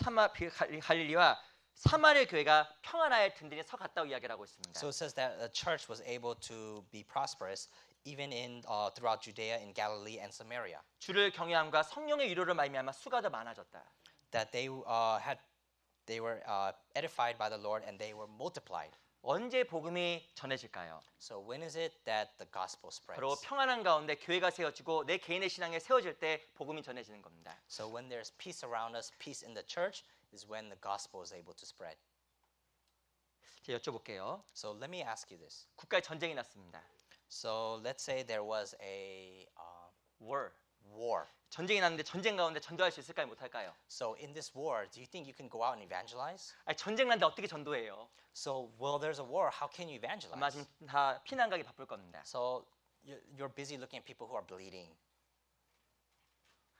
갈릴리와 사마리아 교회가 평안하여 든든히 서갔다고 이야기를 하고 있습니다. So it says that the church was able to be prosperous even in throughout Judea, in Galilee, and Samaria. 주를 경외함과 성령의 위로를 말미암아 수가 더 많아졌다. That they were edified by the Lord and they were multiplied. 언제 복음이 전해질까요? So when is it that the gospel spreads? 바로 평안한 가운데 교회가 세워지고 내 개인의 신앙에 세워질 때 복음이 전해지는 겁니다. So when there's peace around us, peace in the church, is when the gospel is able to spread. 제가 여쭤볼게요. So let me ask you this. 국가에 전쟁이 났습니다. So let's say there was a war. war. 전쟁이 났는데 전쟁 가운데 전도할 수 있을까요? 못할까요? So in this war, do you think you can go out and evangelize? 아니, 전쟁 났는데 어떻게 전도해요? So well, there's a war. How can you 아마 evangelize? 지금 다 피난 가기 바쁠 겁니다. So you're busy looking at people who are bleeding.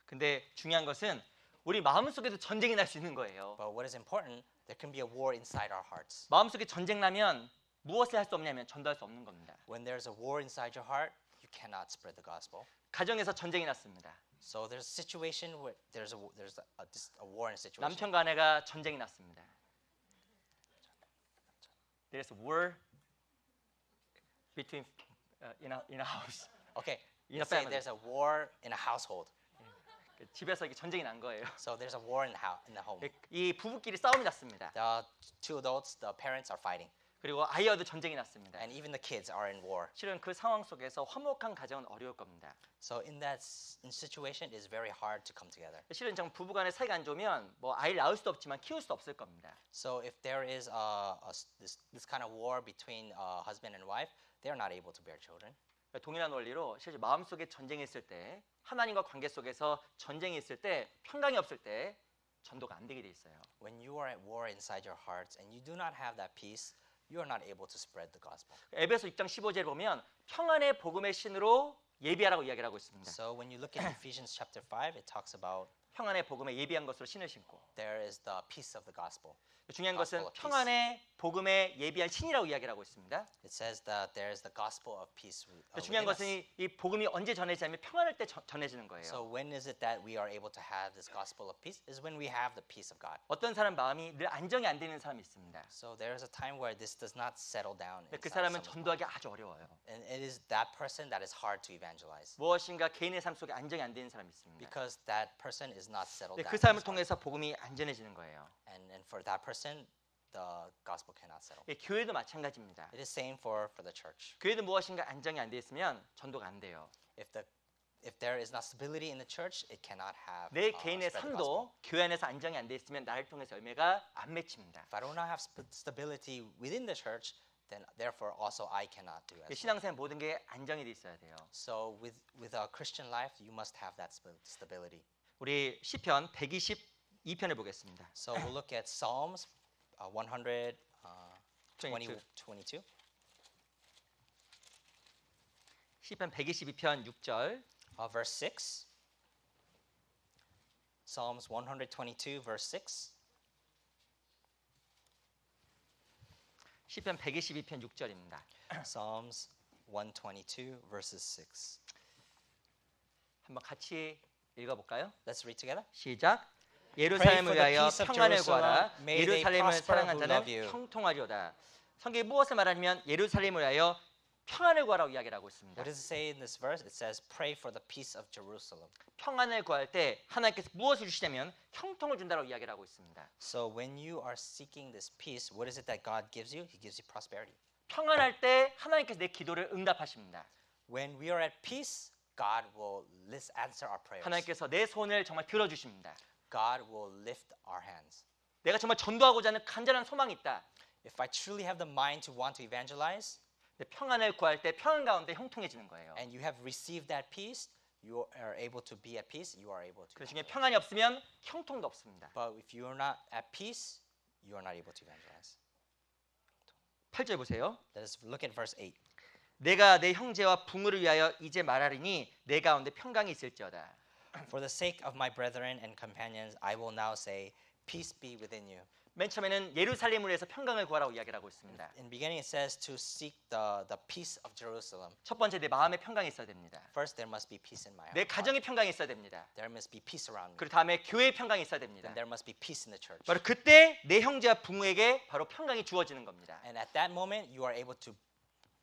근데 중요한 것은 우리 마음 속에도 전쟁이 날 수 있는 거예요. But what is important, there can be a war inside our hearts. 마음 속에 전쟁 나면 무엇을 할 수 없냐면 전도할 수 없는 겁니다. When there's a war inside your heart, you cannot spread the gospel. 가정에서 전쟁이 났습니다. So there's a situation where there's a war in a situation. 남편과 아내가 전쟁이 났습니다. There's a war between in a house. Okay, In a let's say family. there's a war in a household. 집에서 이게 전쟁이 난 거예요. So there's a war in the home. 이 부부끼리 싸움이 났습니다. The two adults, the parents are fighting, 그리고 아이와도 전쟁이 났습니다. and even the kids are in war. 실은 그 상황 속에서 화목한 가정은 어려울 겁니다. So in that situation, it's very hard to come together. 실은 정 부부간의 사이가 안 좋으면 뭐 아이를 낳을 수도 없지만 키울 수도 없을 겁니다. So if there is this kind of war between husband and wife, they are not able to bear children. 동일한 원리로 실제 마음속에 전쟁이 있을 때 하나님과 관계 속에서 전쟁이 있을 때 평강이 없을 때 전도가 안 되게 돼 있어요. When you are at war inside your hearts and you do not have that peace, you are not able to spread the gospel. 에베소 6장 15절에 보면 평안의 복음의 신으로 예비하라고 이야기를 하고 있습니다. So when you look at Ephesians chapter 5, it talks about 평안의 복음에 예비한 것으로 신을 신고 there is the peace of the gospel. 중요한 것은 Gospel of peace. 평안의 복음에 예비한 신이라고 이야기를 하고 있습니다. It says that there is the gospel of peace. 중요한 Within 것은 us. 이 복음이 언제 전해지냐면 평안할 때 전해지는 거예요. So when is it that we are able to have this gospel of peace? Is when we have the peace of God. 어떤 사람 마음이 늘 안정이 안 되는 사람이 있습니다. So there is a time where this does not settle down. 그 inside 사람은 someone's 전도하기 아주 어려워요. mind. And it is that person that is hard to evangelize 무엇인가 개인의 삶 속에 안정이 안 되는 사람이 있습니다. because that person is not settled 근데 down. 그 in 사람을 his heart. 통해서 복음이 안전해지는 거예요. And for that person, the gospel cannot settle. 예, 교회도 마찬가지입니다. It is same for the church. 교회도 무엇인가 안정이 안 돼 있으면 전도가 안 돼요. If there is not stability in the church, it cannot have 내 개인의 spread the gospel. 삶도 교회 안에서 안정이 안 돼 있으면 나를 통해서 열매가 안 맺힙니다. If I do not have stability within the church, then therefore also I cannot do as well. 신앙생활 모든 게 안정이 돼 있어야 돼요. So with a Christian life, you must have that stability. 우리 시편 122편을 보겠습니다. So we'll look at Psalms 122. 시편 122편 6절. Verse 6. Psalms 122, verse 6. 시편 122편 6절입니다. Psalms 122, verses 6. 한번 같이 읽어볼까요? Let's read together. 시작. Pray 예루살렘을 for the 위하여 peace of 평안을 Jerusalem. 구하라. May they 예루살렘을 prosper 사랑한 who 자는 love you. 형통하리로다. 성경이 무엇을 말하냐면 예루살렘을 위하여 평안을 구하라고 이야기를 하고 있습니다. What does it say in this verse? It says, "Pray for the peace of Jerusalem." 평안을 구할 때 하나님께서 무엇을 주시냐면 형통을 준다고 이야기를 하고 있습니다. So when you are seeking this peace, what is it that God gives you? He gives you prosperity. 평안할 때 하나님께서 내 기도를 응답하십니다. When we are at peace, God will answer our prayers. 하나님께서 내 손을 정말 들어주십니다. God will lift our hands. 내가 정말 전도하고자 하는 간절한 소망이 있다. If I truly have the mind to want to evangelize, 평안을 구할 때 평안 가운데 형통해지는 거예요. and you have received that peace, you are able to be at peace. You are able to. 그 중에 evangelize. 평안이 없으면 형통도 없습니다. But if you are not at peace, you are not able to evangelize. 8절 보세요. Let us look at verse 8. 내가 내 형제와 부모를 위하여 이제 말하리니 내 가운데 평강이 있을지어다. For the sake of my brethren and companions, I will now say, peace be within you. 맨 처음에는 예루살렘을 위해서 평강을 구하라고 이야기를 하고 있습니다. In beginning, it says to seek the peace of Jerusalem. 첫 번째 내 마음에 평강이 있어야 됩니다. First, there must be peace in my 내 heart. 가정에 평강이 있어야 됩니다. There must be peace around me. 그리고 다음에 교회에 평강이 있어야 됩니다. And there must be peace in the church. 바로 그때 내 형제와 부모에게 바로 평강이 주어지는 겁니다. And at that moment, you are able to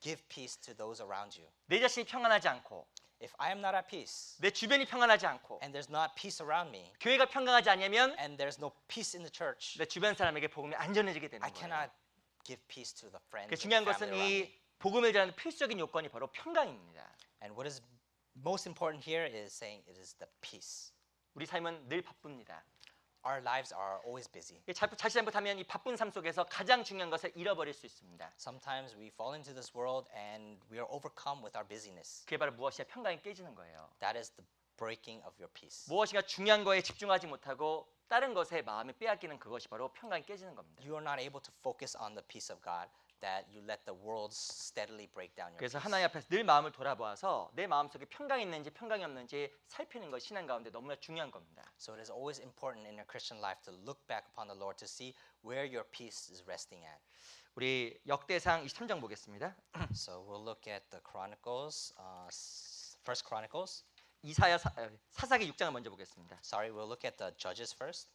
give peace to those around you. 내 자신이 평안하지 않고 If I am not at peace, 내 주변이 평안하지 않고 and there's not peace around me, 교회가 평강하지 않으면 and there's no peace in the church, 내 주변 사람에게 복음이 안전해지게 되는 I 거예요. cannot give peace to the friends 그 and 중요한 family 것은 around me. 이 복음을 전하는 필수적인 요건이 바로 평강입니다. And what is most important here is saying it is the peace. 우리 삶은 늘 바쁩니다. Our lives are always busy. 자칫 잘못하면 이 바쁜 삶 속에서 가장 중요한 것을 잃어버릴 수 있습니다. Sometimes we fall into this world and we are overcome with our busyness. 그게 바로 무엇이냐 평강이 깨지는 거예요. That is the breaking of your peace. 무엇인가 중요한 거에 집중하지 못하고 다른 것에 마음이 빼앗기는 그것이 바로 평강이 깨지는 겁니다. You are not able to focus on the peace of God. that you let the world steadily break down your 그래서 peace. 하나님 앞에서 늘 마음을 돌아보아서 내 마음속에 평강이 있는지 평강이 없는지 살피는 것이 신앙 가운데 너무나 중요한 겁니다. So it is always important in your Christian life to look back upon the Lord to see where your peace is resting at. 우리 역대상 23장 보겠습니다. So we'll look at the Chronicles, First Chronicles. 사사기 6장을 먼저 보겠습니다. Sorry, we'll look at the Judges first.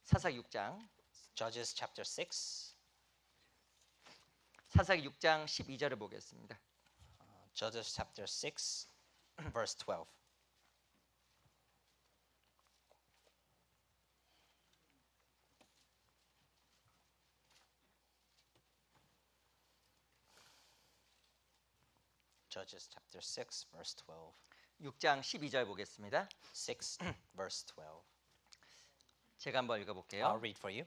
사사기 6장 Judges chapter 6. 사사기 6장 12절을 보겠습니다. Judges chapter 6, verse 12. Judges chapter 6, verse 12. 6장 12절 보겠습니다. 6, verse 12. 제가 한번 I'll 읽어볼게요. read for you.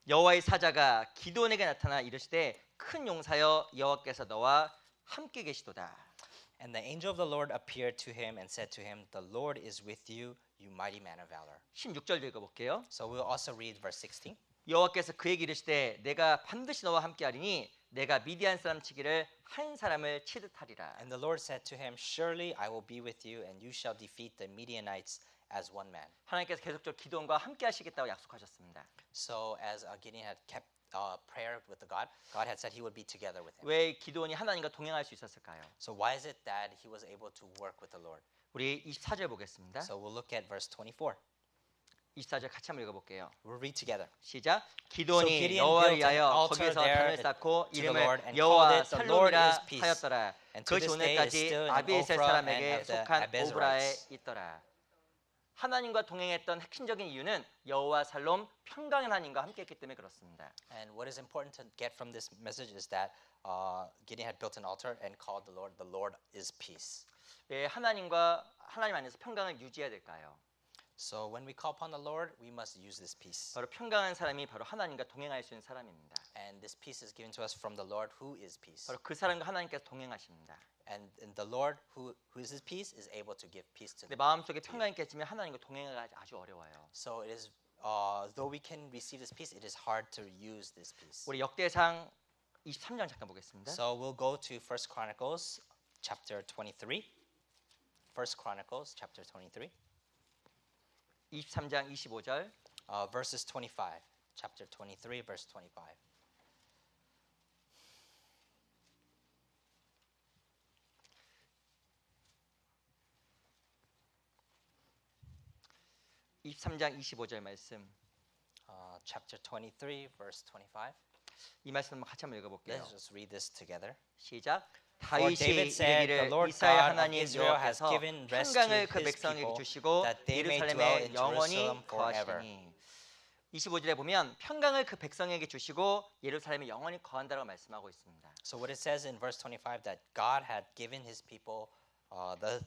여호와의 사자가 기드온에게 나타나 이르시되 큰 용사여 여호와께서 너와 함께 계시도다. And the angel of the Lord appeared to him and said to him, The Lord is with you, you mighty man of valor. 16절 읽어볼게요. So we'll also read verse 16. 여호와께서 그에게 이르시되 내가 반드시 너와 함께하리니 내가 미디안 사람 치기를 한 사람을 치듯하리라. And the Lord said to him, Surely I will be with you, and you shall defeat the Midianites as one man. 하나님께서 계속적으로 기드온과 함께하시겠다고 약속하셨습니다. So as Gideon had kept prayer with the God had said he would be together with him. 왜 기드온이 하나님과 동행할 수 있었을까요? So why is it that he was able to work with the Lord? 우리 24절 보겠습니다. So we'll look at verse 24. 24절 같이 한번 읽어볼게요. We'll read together. 시작. So 기드온이 Gideon 여호와를 built an 위하여 altar 거기서 there 단을 쌓고 to the Lord 이름을 and 여호와 called it, "The Lord 살롬이라 is peace." 하였더라. And to 그것이 this day is 오늘까지 still in 아비에셀 Ophrah 사람에게 and of the 속한 Abezrites. 오브라에 있더라. 하나님과 동행했던 핵심적인 이유는 여호와 살롬 평강의 하나님과 함께했기 때문에 그렇습니다. And what is important to get from this message is that Gideon had built an altar and called the Lord is peace. 왜 하나님 안에서 평강을 유지해야 될까요? So when we call upon the Lord, we must use this peace. 바로 평강한 사람이 바로 하나님과 동행할 수 있는 사람입니다. And this peace is given to us from the Lord who is peace. 바로 그 사람과 하나님께서 동행하십니다. And the Lord who is his peace is able to give peace to 내 them. 마음속에 평강이 깨지면 하나님과 동행하기 아주 어려워요. So it is though we can receive this peace, it is hard to use this peace. 우리 역대상 23장 잠깐 보겠습니다. So we'll go to First Chronicles chapter 23. First Chronicles chapter 23. 23장 25절. Verses 25. Chapter 23 verse 25. 이 23장 25절 말씀. Chapter 23 verse 25. 이 말씀 한번 같이 한번 읽어볼게요. Let's just read this together. 시작. For 다윗이 David said, The 이르기를 Lord 이스라엘 God of 하나님 Israel has 여호와께서 given rest to 평강을 그 his 백성에게 people, 주시고 that they may dwell 예루살렘에 in 영원히 Jerusalem forever. 거하시니. 25절에 보면 평강을 그 백성에게 주시고 예루살렘에 영원히 거한다라고 말씀하고 있습니다. So what it says in verse 25 that God had given his people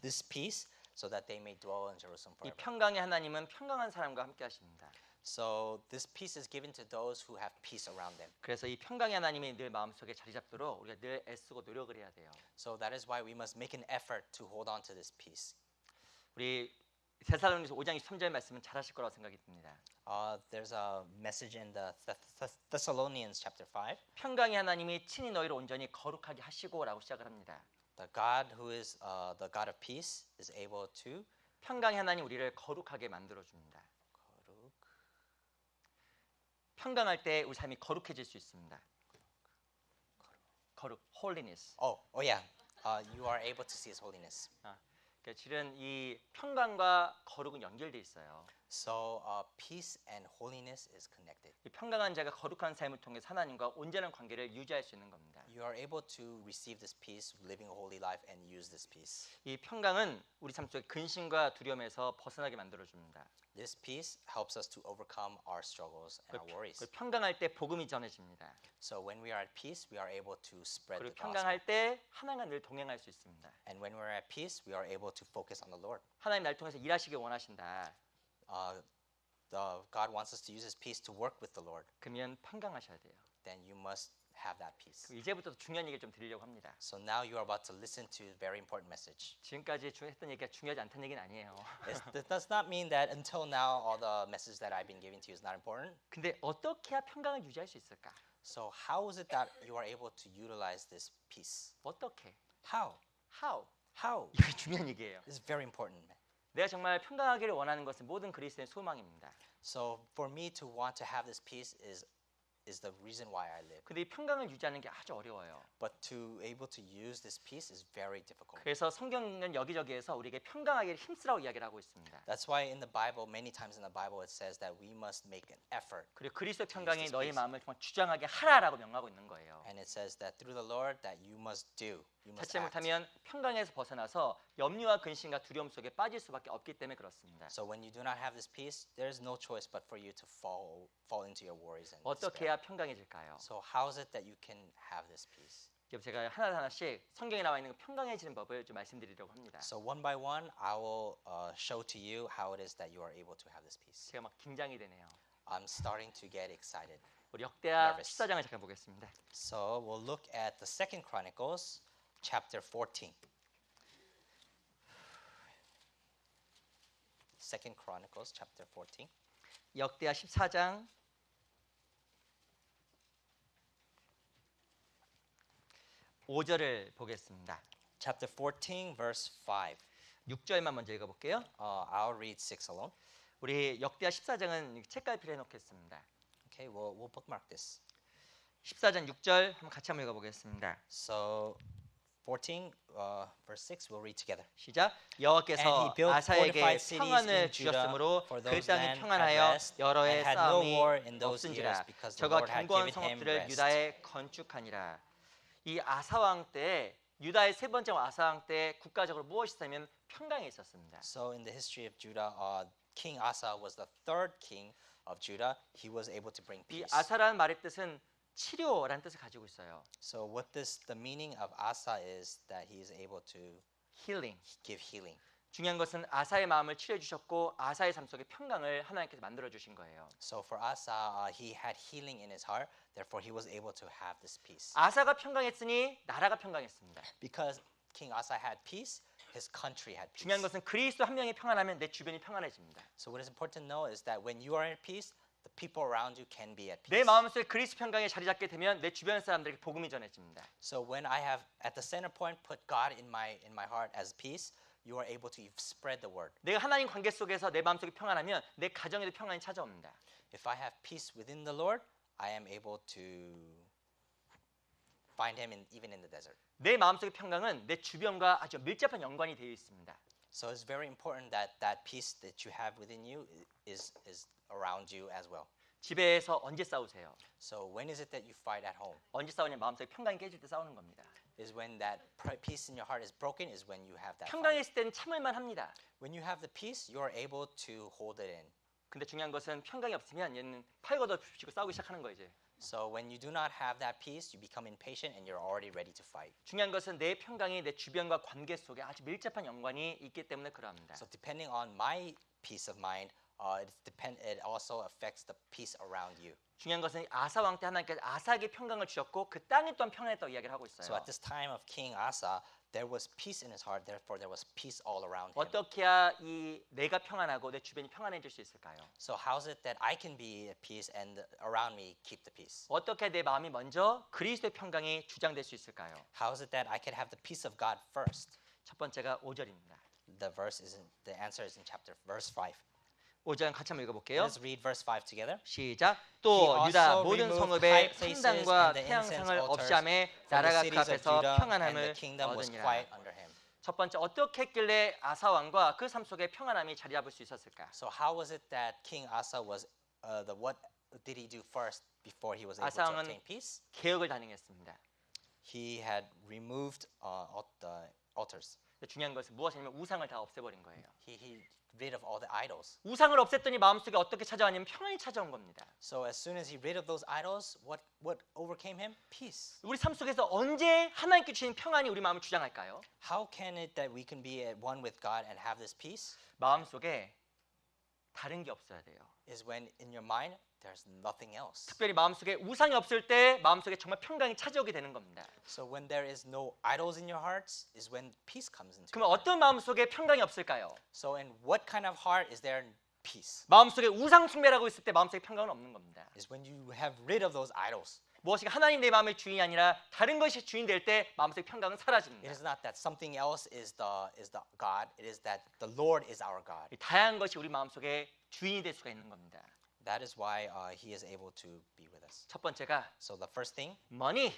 this peace so that they may dwell in Jerusalem 이 forever. 평강의 하나님은 평강한 사람과 함께 하십니다. So this peace is given to those who have peace around them. 그래서 이 평강의 하나님이 늘 마음속에 자리 잡도록 우리가 늘 애쓰고 노력을 해야 돼요. So that is why we must make an effort to hold on to this peace. 우리 데살로니가서 5장 23절 말씀은 잘 하실 거라고 생각이 듭니다. There's a message in the Thessalonians chapter 5. 평강의 하나님이 친히 너희를 온전히 거룩하게 하시고라고 시작을 합니다. The God who is the God of peace is able to 평강의 하나님 우리를 거룩하게 만들어 줍니다. 평강할 때 우리 삶이 거룩해질 수 있습니다. 거룩, holiness. Oh yeah. You are able to see his holiness. 그러니까 실은 이 평강과 거룩은 연결돼 있어요. So peace and holiness is connected. 이 평강한 자가 거룩한 삶을 통해 하나님과 온전한 관계를 유지할 수 있는 겁니다. You are able to receive this peace, living a holy life, and use this peace. 이 평강은 우리 삶 속에 근심과 두려움에서 벗어나게 만들어 줍니다. This peace helps us to overcome our struggles and our worries. 평강할 때 복음이 전해집니다. So when we are at peace, we are able to spread 그리고 the gospel. 평강할 때 하나님과 늘 동행할 수 있습니다. And when we're at peace, we are able to focus on the Lord. 하나님 날 통해서 일하시길 원하신다. God wants us to use His peace to work with the Lord. 그러면 평강하셔야 돼요. Then you must have that peace. 이제부터 중요한 얘기를 좀 드리려고 합니다. So now you are about to listen to a very important message. 지금까지 했던 얘기가 중요하지 않다는 얘기는 아니에요. This does not mean that until now all the message that I've been giving to you is not important. 근데 어떻게 해야 평강을 유지할 수 있을까? So how is it that you are able to utilize this peace? 어떻게? How? How? How? 이게 중요한 얘기예요. This is very important. 내가 정말 평강하기를 원하는 것은 모든 그리스도인의 소망입니다. So for me to want to have this peace is the reason why I live. 근데 이 평강을 유지하는 게 아주 어려워요. But to able to use this peace is very difficult. 그래서 성경은 여기저기에서 우리에게 평강하기를 힘쓰라고 이야기를 하고 있습니다. That's why in the Bible, many times in the Bible, it says that we must make an effort. 그리고 그리스도 평강이 this 너희 peace. 마음을 정말 주장하게 하라라고 명하고 있는 거예요. And it says that through the Lord that you must do, you must 찾지 act. 못하면 평강에서 벗어나서 염려와 근심과 두려움 속에 빠질 수밖에 없기 때문에 그렇습니다. So when you do not have this peace, there is no choice but for you to fall into your worries and 어떻게 despair. 해야 평강해질까요? So how is it that you can have this peace? 그럼 제가 하나하나씩 성경에 나와 있는 그 평강해지는 법을 좀 말씀드리려고 합니다. So one by one, I will show to you how it is that you are able to have this peace. 제가 막 긴장이 되네요. I'm starting to get excited. 우리 역대하 Nervous. 14장을 잠깐 보겠습니다. So we'll look at the Second Chronicles, chapter 14. Second Chronicles, chapter 14. 역대하 14장 5절을 보겠습니다. Chapter 14, verse 5. 6절만 먼저 읽어볼게요. I'll read 6 alone. 우리 역대하 14장은 책갈피를 해놓겠습니다. Okay, we'll bookmark this. 14장 6절 한번 같이 한번 읽어보겠습니다. So 14, verse 6, we'll read together. 시작. And 여호와께서 he built 아사에게 fortified cities 평안을 in Judah, 주셨으므로 for 그 those 땅이 land 평안하여 had rest, 여러 해 and had no 싸움이 war in those 없은지라. years, because the 저가 Lord had 견고한 given him 성읍들을 rest. 유다에 건축하니라. 이 아사 왕 때 유다의 세 번째 아사 왕 때 국가적으로 무엇이 있었냐면 평강이 있었습니다. So in the history of Judah, King Asa was the third king of Judah. He was able to bring 이 peace. 아사라는 말의 뜻은 치료라는 뜻을 가지고 있어요. So what the meaning of Asa is that he is able to 힐링. give healing. 중요한 것은 아사의 마음을 치료해 주셨고 아사의 삶 속에 평강을 하나님께서 만들어 주신 거예요. So for Asa, he had healing in his heart. Therefore, he was able to have this peace. 아사가 평강했으니 나라가 평강했습니다. Because King Asa had peace, his country had peace. 중요한 것은 그리스도 한 명이 평안하면 내 주변이 평안해집니다. So what is important to know is that when you are in peace, the people around you can be at 내 peace. 마음속에 그리스도 평강에 자리 잡게 되면 내 주변 사람들에게 복음이 전해집니다. So when I have at the center point put God in my heart as peace, you are able to spread the word. 내가 하나님 관계 속에서 내 마음속에 평안하면 내 가정에도 평안이 찾아옵니다. If I have peace within the Lord, I am able to find him even in the desert. 내 마음속의 평강은 내 주변과 아주 밀접한 연관이 되어 있습니다. So it's very important that that peace that you have within you is around you as well. 집에서 언제 싸우세요? So when is it that you fight at home? 언제 싸우냐? 마음속에 평강이 깨질 때 싸우는 겁니다. Is when that peace in your heart is broken, is when you have that fight. 평강했을 때는 참을만 합니다. When you have the peace, you are able to hold it in. 근데 중요한 것은 평강이 없으면 얘는 팔 걷어붙이고 싸우기 시작하는 거예요. 이제. So when you do not have that peace, you become impatient and you're already ready to fight. 중요한 것은 내 평강이 내 주변과 관계 속에 아주 밀접한 연관이 있기 때문에 그러합니다. So depending on my peace of mind, it also affects the peace around you. 중요한 것은 아사 왕 때 하나님께서 아사에게 평강을 주셨고 그 땅이 또한 평안했다고 이야기를 하고 So 있어요. at this time of King Asa, there was peace in his heart. Therefore, there was peace all around him. 어떻게 해야 이 내가 평안하고 내 주변이 평안해질 수 있을까요? So how is it that I can be at peace and around me keep the peace? 어떻게 내 마음이 먼저 그리스도의 평강이 주장될 수 있을까요? How is it that I can have the peace of God first? 첫 번째가 5절입니다. The answer is in verse 5. 5절 같이 한번 읽어볼게요. Let's read verse 5 together. 시작. He 또 also 유다 모든 removed 성읍의 high places 산당과 and the incense 태양상을 altars 없이 하매 from the 나라가 그 cities of 앞에서 Judah, and the 평안함을 kingdom was 얻으니라. quiet under him. 첫 번째 어떻게 했길래 아사 왕과 그 삶 속에 평안함이 자리 잡을 수 있었을까? So how was it that King Asa was what did he do first before he was able to 아사왕은 obtain peace? 개혁을 단행했습니다. He had removed the altars. 중요한 것은 무엇이냐면 우상을 다 없애버린 거예요. He rid of all the idols. 우상을 없앴더니 마음속에 어떻게 찾아왔냐면 평안이 찾아온 겁니다. So as soon as he rid of those idols, what overcame him? Peace. 우리 삶 속에서 언제 하나님께 주신 평안이 우리 마음을 주장할까요? How can it that we can be at one with God and have this peace? 마음속에 다른 게 없어야 돼요. Is when in your mind there's nothing else. 특별히 마음속에 우상이 없을 때 마음속에 정말 평강이 찾아오게 되는 겁니다. So when there is no idols in your hearts is when peace comes into. 그럼 어떤 마음속에 평강이 없을까요? So in what kind of heart is there peace? 마음속에 우상 숭배라고 있을 때 마음속에 평강은 없는 겁니다. Is when you have rid of those idols. 무엇인가 하나님 내 마음의 주인이 아니라 다른 것이 주인 될 때 마음속의 평강은 It 사라집니다. is not that something else is the God. It is that the Lord is our God. 이 다양한 것이 우리 마음속에 주인이 될 수가 있는 겁니다. That is why He is able to be with us. 첫 번째가 So the first thing, money,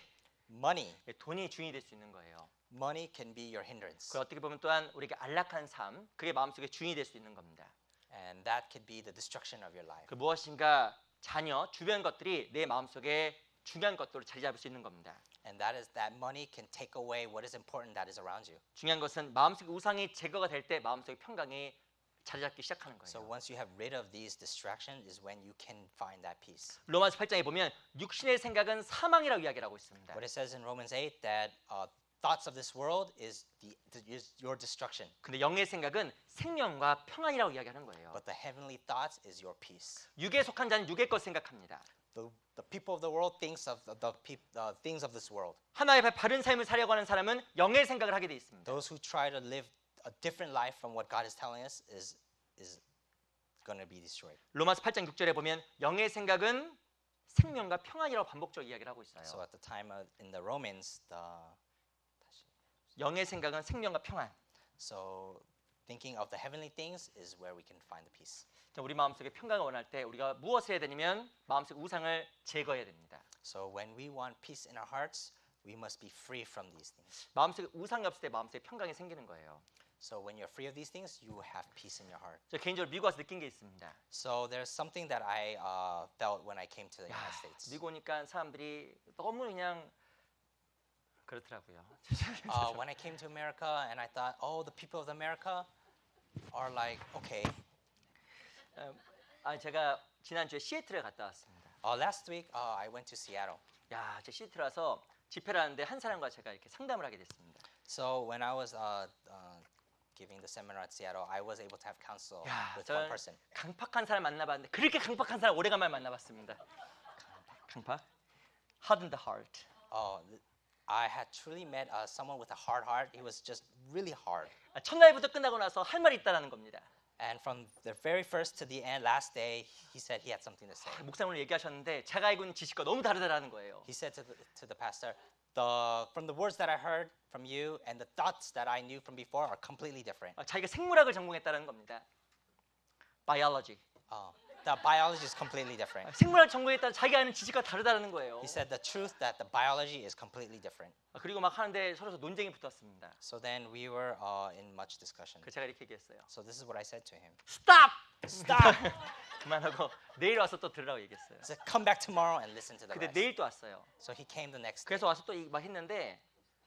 money. 돈이 주인이 될 수 있는 거예요. Money can be your hindrance, 그 어떻게 보면 또한 우리가 안락한 삶, 그게 마음속에 주인이 될 수 있는 겁니다. and that could be the destruction of your life. 그 무엇인가 자녀, 주변 것들이 내 마음속에 중요한 것들로 자리 잡을 수 있는 겁니다. And that is that money can take away what is important that is around you. 중요한 것은 마음속의 우상이 제거가 될 때 마음속의 평강이 자리 잡기 시작하는 So 거예요. once you have rid of these distractions is when you can find that peace. 로마서 8장에 보면 육신의 생각은 사망이라고 이야기를 하고 있습니다. What it says in Romans 8 that thoughts of this world is your destruction, 근데 영의 생각은 생명과 평안이라고 이야기하는 거예요. but the heavenly thoughts is your peace. 육에 속한 자는 육의 것 생각합니다. The people of the world thinks of the things of this world. 하나의 바른 삶을 살려고 하는 사람은 영의 생각을 하게 돼 있습니다. Those who try to live a different life from what God is telling us is going to be destroyed. 로마서 8장 6절에 보면 영의 생각은 생명과 평안이라고 반복적으로 이야기를 하고 So 있어요. at the time in the Romans, 영의 생각은 생명과 평안. so thinking of the heavenly things is where we can find the peace. 자, 우리 마음속에 평강을 원할 때 우리가 무엇을 해야 되냐면 마음속 우상을 제거해야 됩니다. So when we want peace in our hearts, we must be free from these things. 마음속에 우상이 없을 때 마음속에 평강이 생기는 거예요. So when you're free of these things, you have peace in your heart. 저 개인적으로 미국 와서 느낀 게 있습니다. So there's something that I felt when I came to the 야, United States. 미국 오니까 사람들이 너무 그냥 그렇더라고요. When I came to America and I thought, oh, the people of America are like, okay. 제가 지난주에 시애틀에 갔다 왔습니다. Last week, I went to Seattle. 야, 제 시애틀 와서 집회를 하는데 한 사람과 제가 이렇게 상담을 하게 됐습니다. So when I was giving the seminar at Seattle, I was able to have counsel 야, with one 저는 person. 강팍한 사람 만나봤는데 그렇게 강팍한 사람 오래간만에 만나봤습니다. 강팍? Hard in the heart. I had truly met someone with a hard heart. He was just really hard. 첫날부터 끝나고 나서 할 말이 있다라는 겁니다. And from the very first to the end, last day, he said he had something to say. 목사님을 얘기하셨는데 제가 알고 있는 지식과 너무 다르다라는 거예요. He said to the pastor, from the words that I heard from you and the thoughts that I knew from before are completely different. 자기가 생물학을 전공했다는 겁니다. Biology. The biology is completely different. 생물학 전공했다는 자기가 아는 지식과 다르다는 거예요. He said the truth that the biology is completely different. 그리고 막 하는데 서로 논쟁이 붙었습니다. So then we were in much discussion. 그 제가 이렇게 얘기했어요. So this is what I said to him. Stop! Stop! 그만하고 내일 와서 또 들으라고 얘기했어요. I said, come back tomorrow and listen to the 근데 rest. 내일 또 왔어요. So he came the next day. 그래서 와서 또 막 했는데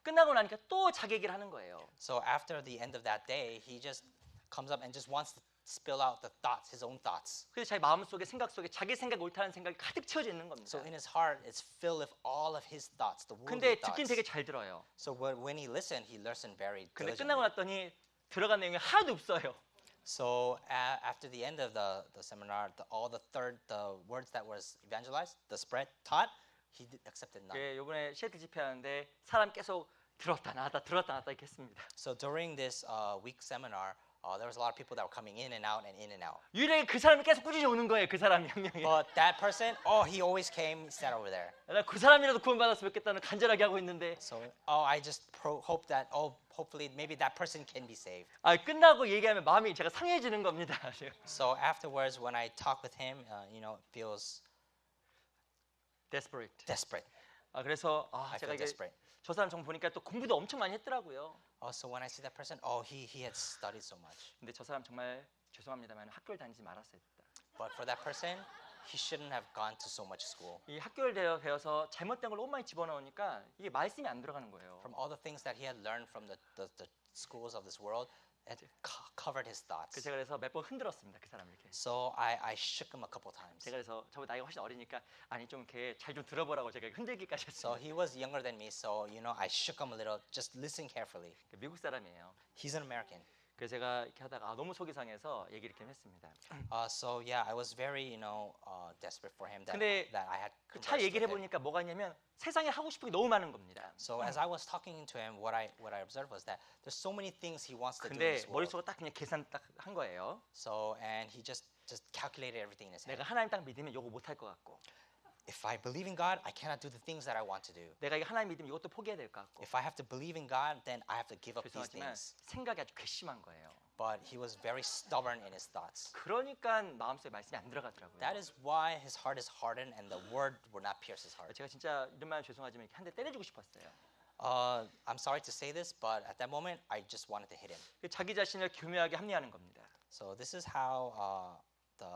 끝나고 나니까 또 자기 얘기를 하는 거예요. So after the end of that day, he just comes up and just wants to spill out the thoughts, his own thoughts. 그래서 자기 마음 속에 생각 속에 자기 생각 옳다는 생각이 가득 채워져 있는 겁니다. So in his heart, it's filled with all of his thoughts, the 근데 worldly 듣긴 thoughts. 되게 잘 들어요. So when he listened very 근데 끝나고 diligently. 났더니 들어간 내용이 하나도 없어요. So after the end of the seminar, all the words that was evangelized, the spread taught, he accepted none. 이번에 시애틀 집회하는데 사람 계속 들었다 나왔다 들었다 나왔다 이렇게 했습니다. So during this week seminar, there was a lot of people that were coming in and out and in and out. 유일하게 그 사람이 계속 꾸준히 오는 거예요. 그 사람이 한 명이. But that person, he always came, sat over there. 나 그 사람이라도 구원받았으면 좋겠다는 간절하게 하고 있는데 So I just hope that hopefully maybe that person can be saved. 끝나고 얘기하면 마음이 제가 상해지는 겁니다. So afterwards, when I talk with him, it feels desperate. desperate. 그래서 I 제가 feel 이게 desperate. 저 사람 정 보니까 또 공부도 엄청 많이 했더라고요. So when I see that person, he had studied so much. 근데 저 사람 정말 죄송합니다만 학교를 다니지 말았어야 됐다. But for that person, he shouldn't have gone to so much school. 이 학교를 배워서 잘못된 걸 너무 많이 집어넣으니까 이게 말씀이 안 들어가는 거예요. From all the things that he had learned from the schools of this world, it covered his thoughts. 제가 그래서 몇 번 흔들었습니다. 그 사람 이렇게. So I shook him a couple times. 제가 그래서 저보다 나이가 훨씬 어리니까 아니 좀 이렇게 잘 좀 들어보라고 제가 흔들기까지 So 했어요. he was younger than me, so I shook him a little. Just listen carefully. 미국 사람이에요. He's an American. 그래서 제가 이렇게 하다가 너무 속이 상해서 얘기를 이렇게 했습니다. So yeah, I was very desperate for him 근데 that I had. 잘 conversed 얘기를 with him. 해보니까 뭐가 있냐면 세상에 하고 싶은 게 너무 많은 겁니다. So as I was talking to him, what I observed was that there's so many things he wants to do in 근데 this world. 머릿속으로 딱 그냥 계산 딱 한 거예요. So and he just calculated everything in his head. 내가 하나님 딱 믿으면 요거 못할 것 같고 if I believe in God, I cannot do the things that I want to do. 내가 이 하나님 믿으면 이것도 포기해야 될 것 같고. If I have to believe in God, then I have to give up these 죄송하지만 things. 생각이 아주 괘씸한 거예요. But he was very stubborn in his thoughts. 그러니까 마음속에 말씀이 안 들어가더라고요. That is why his heart is hardened and the word would not pierce his heart. 제가 진짜 이런 말 죄송하지만 이렇게 한 대 때려주고 싶었어요. I'm sorry to say this, but at that moment, I just wanted to hit him. 자기 자신을 교묘하게 합리화하는 겁니다. So this is how this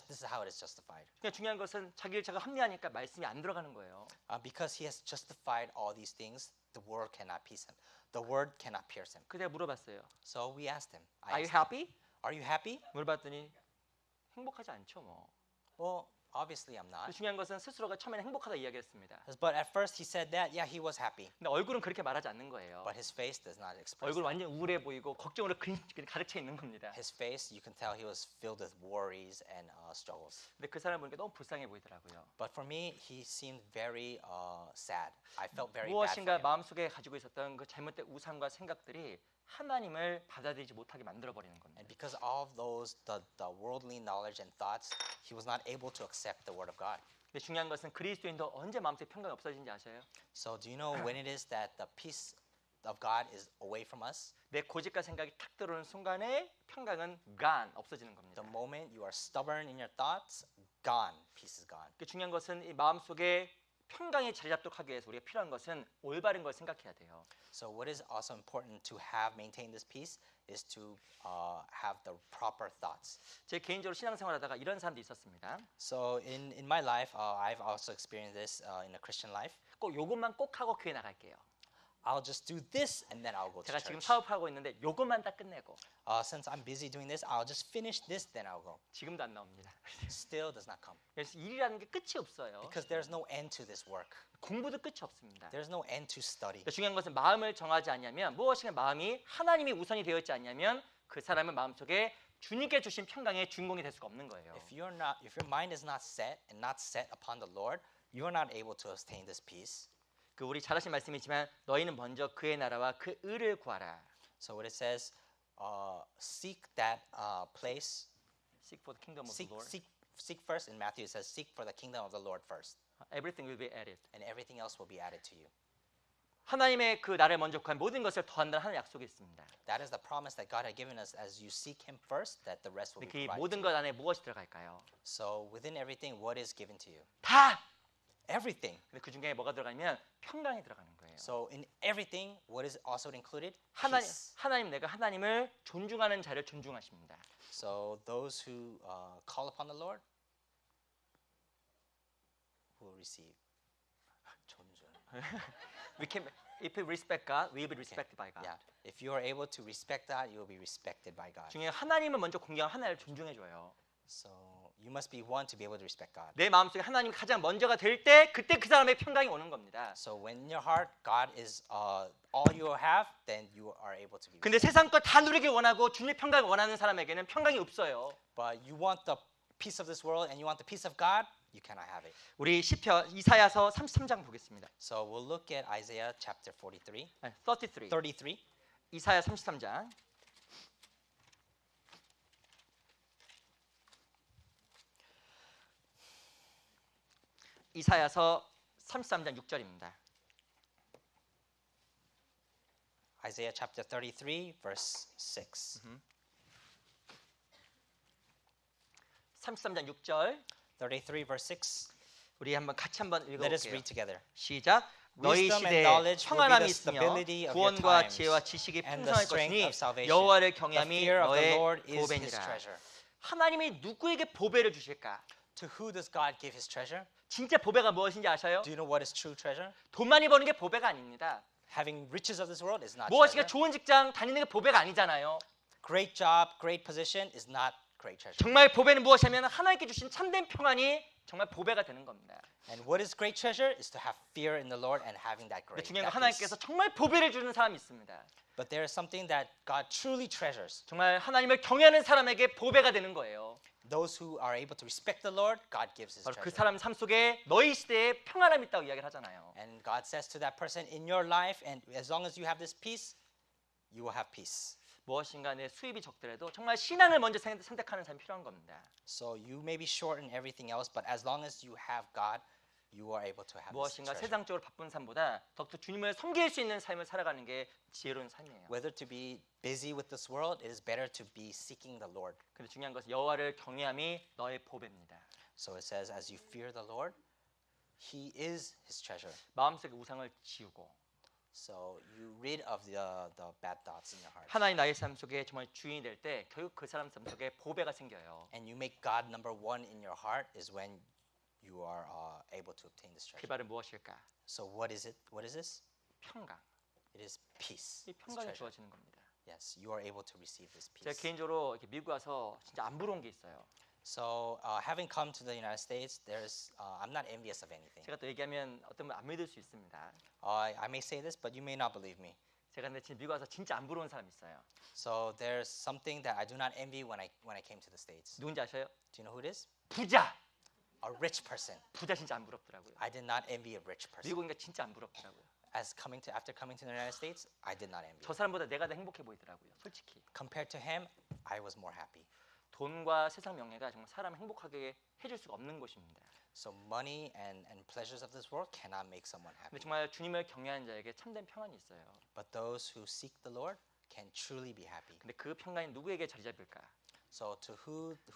is how it is justified. 그냥 중요한 것은 자기를 자가 합리하니까 말씀이 안 들어가는 거예요. Because he has justified all these things, the word cannot pierce him. The word cannot pierce him. 그래서 내가 물어봤어요. So we asked him. Are you happy? Are you happy? 물어봤더니 행복하지 않죠 뭐. Well, obviously I'm not. 중요한 것은 스스로가 처음에는 행복하다 이야기했습니다. But at first he said that, yeah, he was happy. 근데 얼굴은 그렇게 말하지 않는 거예요. But his face does not express 얼굴 that. 완전 우울해 보이고 걱정으로 가득 차 있는 겁니다. His face, you can tell he was filled with worries and struggles. 근데 그 사람 보니까 너무 불쌍해 보이더라고요. But for me, he seemed very sad. I felt very bad for 무엇인가 him. 마음속에 가지고 있었던 그 잘못된 우상과 생각들이 하나님을 받아들이지 못하게 만들어 버리는 겁니다. And because of those, the worldly knowledge and thoughts, he was not able to accept the word of God. 근데 중요한 것은 그리스도인도 언제 마음속에 평강이 없어진지 아세요? So do you know when it is that the peace of God is away from us? 내 고집과 생각이 탁 들어오는 순간에 평강은 gone, 없어지는 겁니다. The moment you are stubborn in your thoughts, gone, peace is gone. 그 중요한 것은 이 마음속에 평강이 자리 잡도록 하기 위해서 우리가 필요한 것은 올바른 걸 생각해야 돼요. So what is also important to maintain this peace is to have the proper thoughts. 제 개인적으로 신앙생활하다가 이런 사람도 있었습니다. So in my life, I've also experienced this in a Christian life. 꼭 요것만 꼭 하고 교회 나갈게요. I'll just do this and then I'll go to 제가 지금 church. 사업하고 있는데 요것만 딱 끝내고 Since I'm busy doing this, I'll just finish this, then I'll go. 지금도 안 나옵니다. Still does not come. 그래서 일이라는 게 끝이 없어요. Because there's no end to this work. 공부도 끝이 없습니다. There's no end to study. 그러니까 중요한 것은 마음을 정하지 않냐면 무엇인가 마음이 하나님이 우선이 되어 있지 않냐면 그 사람은 마음속에 주님께 주신 평강의 주인공이 될 수가 없는 거예요. If your mind is not set and not set upon the Lord, you are not able to obtain this peace. 그 우리 잘 아시는 말씀이지만 너희는 먼저 그의 나라와 그 의를 구하라. So what it says, seek that place. Seek for the kingdom of the Lord. Seek first. In Matthew it says, seek for the kingdom of the Lord first, Everything will be added. and everything else will be added to you. 하나님의 그 나라를 먼저 구한 모든 것을 더한다는 하나님의 약속이 있습니다. That is the promise that God had given us. As you seek Him first, that the rest will 근데 be 그 provided 모든 to 것 you. 안에 무엇이 들어갈까요? So within everything, what is given to you? 다. Everything. 근데 그 중에 뭐가 들어가냐면 평강이 들어가는 거예요. So in everything, what is also included? Peace. 하나님 내가 하나님을 존중하는 자를 존중하십니다. So those who call upon the Lord will receive. 존중. If we respect God, we will be respected by God. Yeah. If you are able to respect that, you will be respected by God. 중에 하나님을 먼저 공경하고 하나님을 존중해 줘요. So you must be one to be able to respect God. 내 마음속에 하나님이 가장 먼저가 될 때 그때 그 사람의 평강이 오는 겁니다. So when in your heart God is all you have, then you are able to be. 근데 세상 것 다 누리길 원하고 주님의 평강을 원하는 사람에게는 평강이 없어요. But you want the peace of this world and you want the peace of God, you cannot have it. 우리 시편 이사야서 33장 보겠습니다. So we'll look at Isaiah chapter 43. 33. 이사야 33장. 이사야서 33장 6절입니다. Isaiah chapter 33 verse 6. 33장 6절. 33 verse 6. 우리 같이 한번 Let us 읽어볼게요. read together. 시작. 너희 Wisdom and 시대에 knowledge will be 평안함이 the 있으며 stability of your 구원과 times, 지혜와 지식이 and the 풍성할 strength 것이니 of salvation. 여호와를 The 경외함이 fear of the 너의 Lord is his 보배니라. treasure. 하나님이 누구에게 보배를 주실까? To who does God give his treasure? 진짜 보배가 무엇인지 아셔요? Do you know what is true treasure? 돈 많이 버는 게 보배가 아닙니다. Having riches of this world is not 무엇인가 treasure. 좋은 직장 다니는 게 보배가 아니잖아요. Great job, great position is not great treasure. 정말 보배는 무엇이냐면 하나님께 주신 참된 평안이 정말 보배가 되는 겁니다. And what is great treasure is to have fear in the Lord and having that 근데 great. 중요한 건 that 하나님께서 peace. 정말 보배를 주는 사람이 있습니다. But there is something that God truly treasures. 정말 하나님을 경외하는 사람에게 보배가 되는 거예요. Those who are able to respect the Lord, God gives his 바로 그 treasure. 사람 삶 속에 너희 시대에 평안함이 있다고 이야기를 하잖아요. And God says to that person, in your life, and as long as you have this peace, you will have peace. 무엇인가 내 수입이 적더라도 정말 신앙을 먼저 선택하는 삶이 필요한 겁니다. So you may be short in everything else, but as long as you have God, you are able to have this 무엇인가 treasure. 세상적으로 바쁜 삶보다 더욱더 주님을 섬길 수 있는 삶을 살아가는 게 지혜로운 삶이에요. Whether to be busy with this world, it is better to be seeking the Lord. 근데 중요한 것은 여호와를 경외함이 너의 보배입니다. So it says, as you fear the Lord, He is His treasure. 마음속의 우상을 지우고 So you rid of the bad thoughts in your heart. 하나님 나의 삶 속에 정말 주인이 될 때 결국 그 사람 삶 속에 보배가 생겨요. And you make God number one in your heart is when you are able to obtain this 그 treasure. 말은 무엇일까? So what is it? What is this? 평강. It is peace. 이 This 평강이 treasure. 주어지는 겁니다. Yes, you are able to receive this 제가 peace. 개인적으로 이렇게 미국 와서 진짜 안 부러운 게 있어요. So having come to the United States, I'm not envious of anything. 제가 또 얘기하면 어떤 분 안 믿을 수 있습니다. I may say this, but you may not believe me. 제가 근데 지금 미국 와서 진짜 안 부러운 사람 있어요. So there's something that I do not envy when I came to the States. 누군지 아셔요? Do you know who it is? 부자. A rich person. 부자 진짜 안 부럽더라고요. I did not envy a rich person. 미국이니까 진짜 안 부럽더라고요. After coming to the United States, I did not envy. 저 사람보다 내가 더 행복해 보이더라고요. 솔직히. Compared to him, I was more happy. 돈과 세상 명예가 정말 사람을 행복하게 해줄 수가 없는 것입니다. So money and pleasures of this world cannot make someone 근데 happy. 정말 주님을 경외하는 자에게 참된 평안이 있어요. But those who seek the Lord can truly be happy. 근데 그 평강이 누구에게 자리 잡을까? So to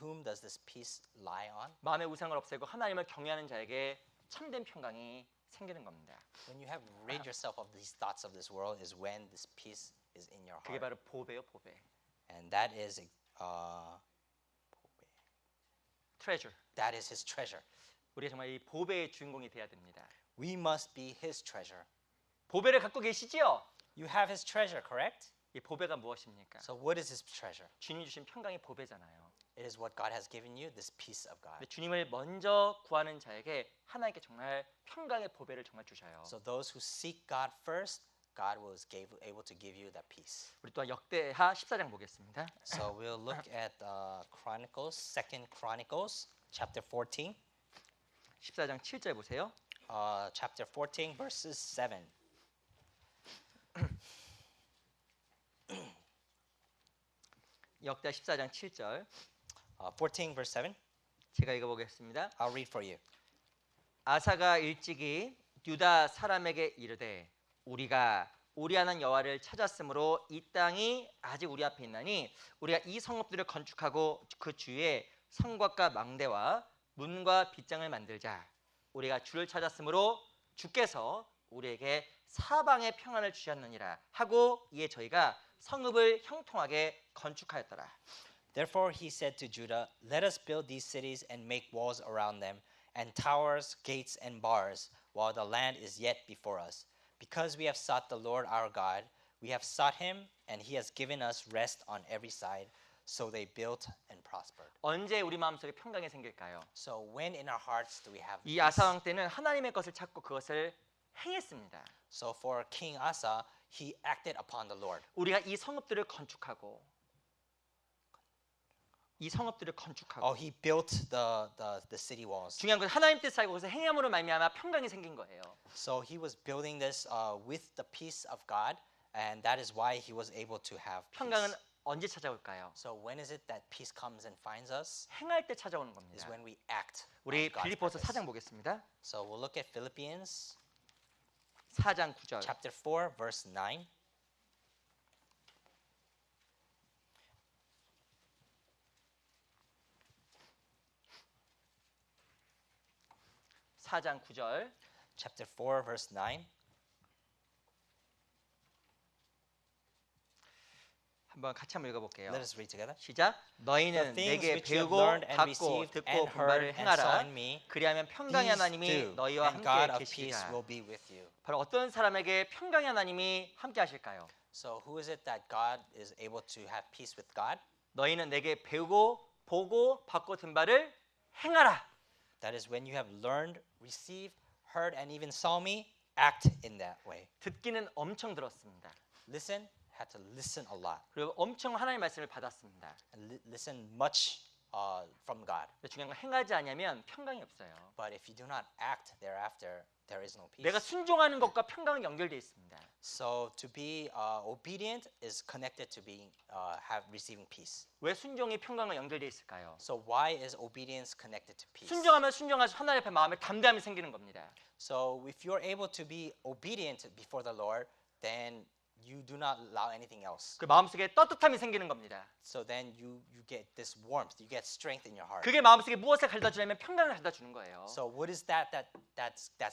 whom does this peace lie on? 마음의 우상을 없애고 하나님을 경외하는 자에게 참된 평강이 생기는 겁니다. When you have rid yourself of these thoughts of this world is when this peace is in your 그게 heart. 바로 보배요, 보배. And that is treasure. that is his treasure. 우리가 정말 이 보배의 주인공이 돼야 됩니다. We must be his treasure. 보배를 갖고 계시지요? You have his treasure, correct? 이 보배가 무엇입니까? So what is his treasure? 주님 주신 평강이 보배잖아요. It is what God has given you, this peace of God. 근데 주님을 먼저 구하는 자에게 하나님께 정말 평강의 보배를 정말 주셔요. So those who seek God first, God was able to give you that peace. 우리 또한 역대하 14장 보겠습니다. So we'll look at Chronicles, 2nd Chronicles, chapter 14. 14장 7절 보세요. Chapter 14, verses 7. 역대하 14장 7절 14, verse 7. 제가 읽어보겠습니다. I'll read for you. 아사가 일찍이 유다 사람에게 이르되 우리가 우리 하나님 여호와를 찾았으므로 이 땅이 아직 우리 앞에 있나니 우리가 이 성읍들을 건축하고 그 주위에 성곽과 망대와 문과 빗장을 만들자. 우리가 주를 찾았으므로 주께서 우리에게 사방의 평안을 주셨느니라 하고 이에 저희가 성읍을 형통하게 건축하였더라. Therefore he said to Judah, Let us build these cities and make walls around them, and towers, gates, and bars, while the land is yet before us. Because we have sought the Lord our God, we have sought him, and he has given us rest on every side. So they built and prospered. 언제 우리 마음속에 평강이 생길까요? So when in our hearts do we have 이 peace? 아사 왕 때는 하나님의 것을 찾고 그것을 행했습니다. So for King Asa, he acted upon the Lord. 우리가 이 성읍들을 건축하고 He built the city walls. 중요한 건 하나님 뜻을 알고 그것을 행함으로 말미암아 평강이 생긴 거예요. So he was building this with the peace of God, and that is why he was able to have peace. 평강은 언제 찾아올까요? So when is it that peace comes and finds us? 행할 때 찾아오는 Is 겁니다. when we act. 우리 on God's 빌립보서 purpose. 4장 보겠습니다. So we'll look at Philippians 4장 9절. chapter 4, verse 9. 사장 9절. Chapter 4, verse 9. 한번 같이 한번 읽어볼게요. Let us read together. 시작. The 너희는 things 내게 which you have 배우고 learned and 받고 received 듣고 and 본 heard 바를 and saw 행하라. in me, 그리하면 평강의 these 하나님이 do, 너희와 and God 함께 of peace 계시리라. will be with you. 바로 어떤 사람에게 평강의 하나님이 함께 하실까요? So who is it that God is able to have peace with God? 너희는 내게 배우고 보고 받고 든 바를 행하라. That is when you have learned, received, heard, and even saw me, act in that way. 듣기는 엄청 들었습니다. Listen, had to listen a lot. 그리고 엄청 하나님의 말씀을 받았습니다. And listen much from God. 근데 중요한 건 행하지 않으면 평강이 없어요. But if you do not act thereafter, there is no peace. 내가 순종하는 것과 평강은 연결되어 있습니다. So to be obedient is connected to being receiving peace. 왜 순종이 평강과 연결되어 있을까요? So why is obedience connected to peace? 순종하면 순종할수록 하나님 앞에 마음에 담대함이 생기는 겁니다. So if you're able to be obedient before the Lord, then you do not allow anything else. 그 마음속에 떳떳함이 생기는 겁니다. So then you get this warmth, you get strength in your heart. 그게 마음속에 무엇을 가져다 주냐면 평강을 가져다 주는 거예요. So what is that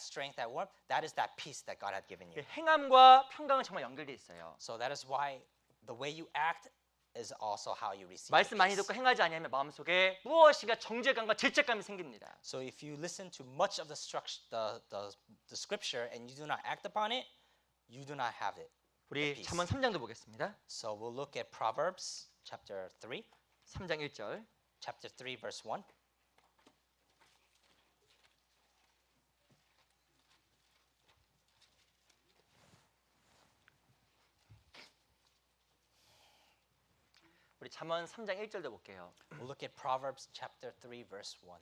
strength, that warmth? That is that peace that God had given you. 행함과 평강은 정말 연결돼 있어요. So that is why the way you act is also how you receive 말씀 많이 peace. 듣고 행하지 않으면 마음속에 무엇인가 정죄감과 죄책감이 생깁니다. So if you listen to much of the scripture and you do not act upon it, you do not have it. 우리 peace. 잠언 3장도 보겠습니다. So we'll look at Proverbs chapter 3, 3장 1절. chapter 3 verse 1. 우리 잠언 3장 1절도 볼게요. We'll look at Proverbs chapter 3 verse 1.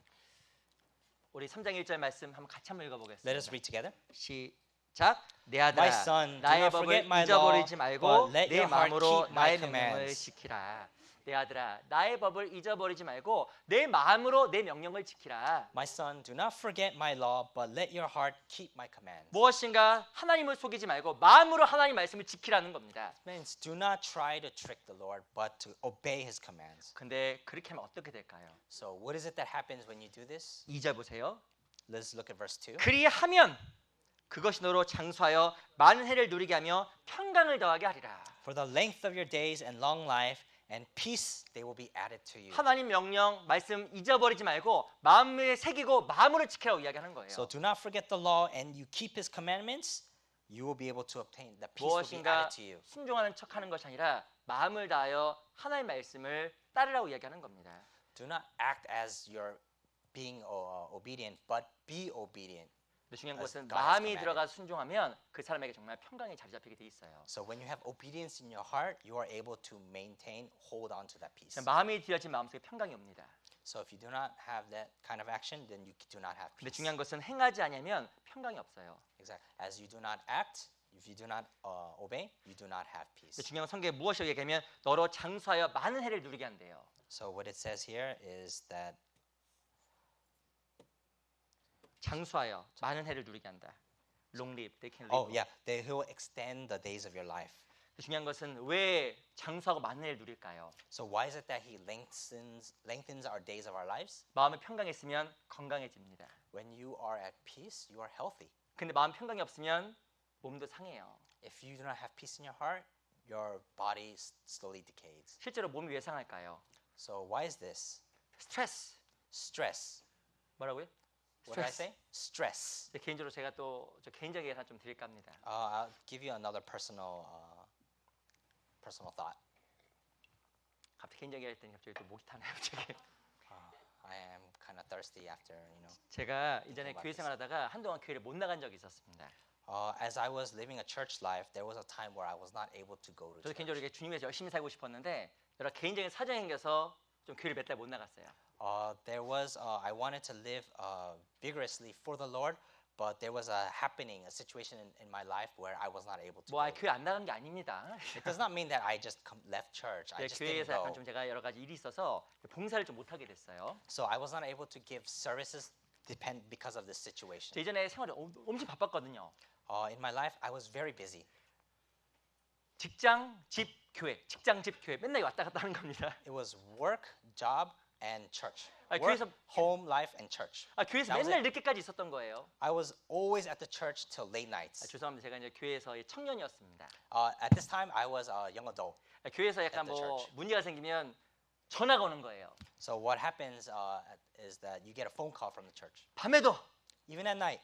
우리 3장 1절 말씀 한번 같이 한번 읽어보겠습니다. Let us read together. 시작. 내 My 아들아, son, do 나의 not 법을 forget my 잊어버리지 law, 말고 but let 내 your heart 마음으로 keep my 나의 명령을 commands. 지키라. 내 아들아, 나의 법을 잊어버리지 말고 내 마음으로 내 명령을 지키라. My son, do not forget my law, but let your heart keep my commands. 무엇인가 하나님을 속이지 말고 마음으로 하나님 말씀을 지키라는 겁니다. Means do not try to trick the Lord, but to obey His commands. 근데 그렇게 하면 어떻게 될까요? So what is it that happens when you do this? 2절 보세요. Let's look at verse 2. 그리하면 그것이 너로 장수하여 많은 해를 누리게 하며 평강을 더하게 하리라. For the length of your days and long life and peace they will be added to you. 하나님 명령 말씀 잊어버리지 말고 마음에 새기고 마음으로 지키라고 이야기하는 거예요. So do not forget the law and you keep His commandments, you will be able to obtain the peace will be 무엇인가 added to you. 순종하는 척하는 것이 아니라 마음을 다하여 하나님 말씀을 따르라고 이야기하는 겁니다. Do not act as you're being obedient, but be obedient. 근데 중요한 As 것은 God has 마음이 commanded. 들어가 순종하면 그 사람에게 정말 평강이 자리 잡히게 돼 있어요. So when you have obedience in your heart, you are able to maintain, hold on to that peace. 마음이 들여진 마음속에 평강이 옵니다. So if you do not have that kind of action, then you do not have 근데 peace. 중요한 것은 행하지 않으면 평강이 없어요. Exactly. As you do not act, if you do not obey, you do not have peace. 근데 중요한 성경에 무엇을 얘기하면 너로 장수하여 많은 해를 누리게 한대요. So what it says here is that 장수하여 많은 해를 누리게 한다. Long live, they can live. oh yeah, they will extend the days of your life. 중요한 것은 왜 장수하고 많은 해를 누릴까요? So why is it that He lengthens our days of our lives? 마음이 평강했으면 건강해집니다. When you are at peace, you are healthy. 근데 마음 평강이 없으면 몸도 상해요. If you do not have peace in your heart, your body slowly decays. 실제로 몸이 왜 상할까요? So why is this? 스트레스. Stress. 뭐라고요? What did I say? Stress. 개인적으로 제가 또 저 개인적인 예산 좀 드릴까 합니다. I'll give you another personal thought. 갑자기 개인적인 했더니 갑자기 또 목이 타네요. 갑자기. I am kind of thirsty after, 제가 이전에 about 교회 this. 생활하다가 한동안 교회를 못 나간 적이 있었습니다. As I was living a church life, there was a time where I was not able to go to 저도 church. 개인적으로 이렇게 주님에서 열심히 살고 싶었는데 여러 개인적인 사정이 생겨서 좀 교회를 몇 달 못 나갔어요. I wanted to live vigorously for the Lord, but there was a situation in my life where I was not able to. 뭐 go. 교회 안 나간 게 아닙니다. It does not mean that I just left church. I just didn't 교회에서 약간 go. 좀 제가 여러 가지 일이 있어서 봉사를 좀 못 하게 됐어요. So I was not able to give services because of this 저 situation. 이전에 생활이 엄청 바빴거든요. In my life, I was very busy. 직장, 집, 교회, 직장, 집, 교회 맨날 왔다 갔다 하는 겁니다. It was work, job, and church. 아니, Work, 교회에서- home, life, and church. 교회에서 That was 맨날 늦게까지 있었던 거예요. I was always at the church till late nights. 죄송합니다. 제가 이제 교회에서 청년이었습니다. At this time, I was a young adult. 교회에서 약간 At the 뭐 church. 문제가 생기면 전화가 오는 거예요. So what happens is that you get a phone call from the church. 밤에도 Even at night,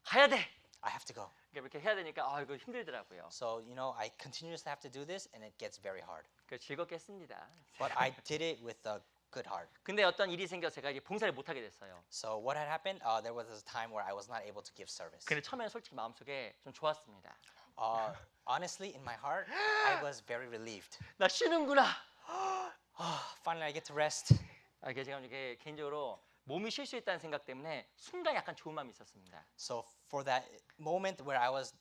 가야 돼. I have to go. 이렇게 해야 되니까 이거 힘들더라고요. So, I continuously have to do this, and it gets very hard. 즐겁게 했습니다. But I did it with a good heart. 근데 어떤 일이 생겨서 제가 이게 봉사를 못 하게 됐어요. So what had happened? There was a time where I was not able to give service. 근데 처음에는 솔직히 마음속에 좀 좋았습니다. Honestly, in my heart, I was very relieved. 나 쉬는구나. Finally, I get to rest. 제가 이게 개인적으로 몸이 쉴 수 있다는 생각 때문에 순간 약간 좋은 마음이 있었습니다. So for that moment where I was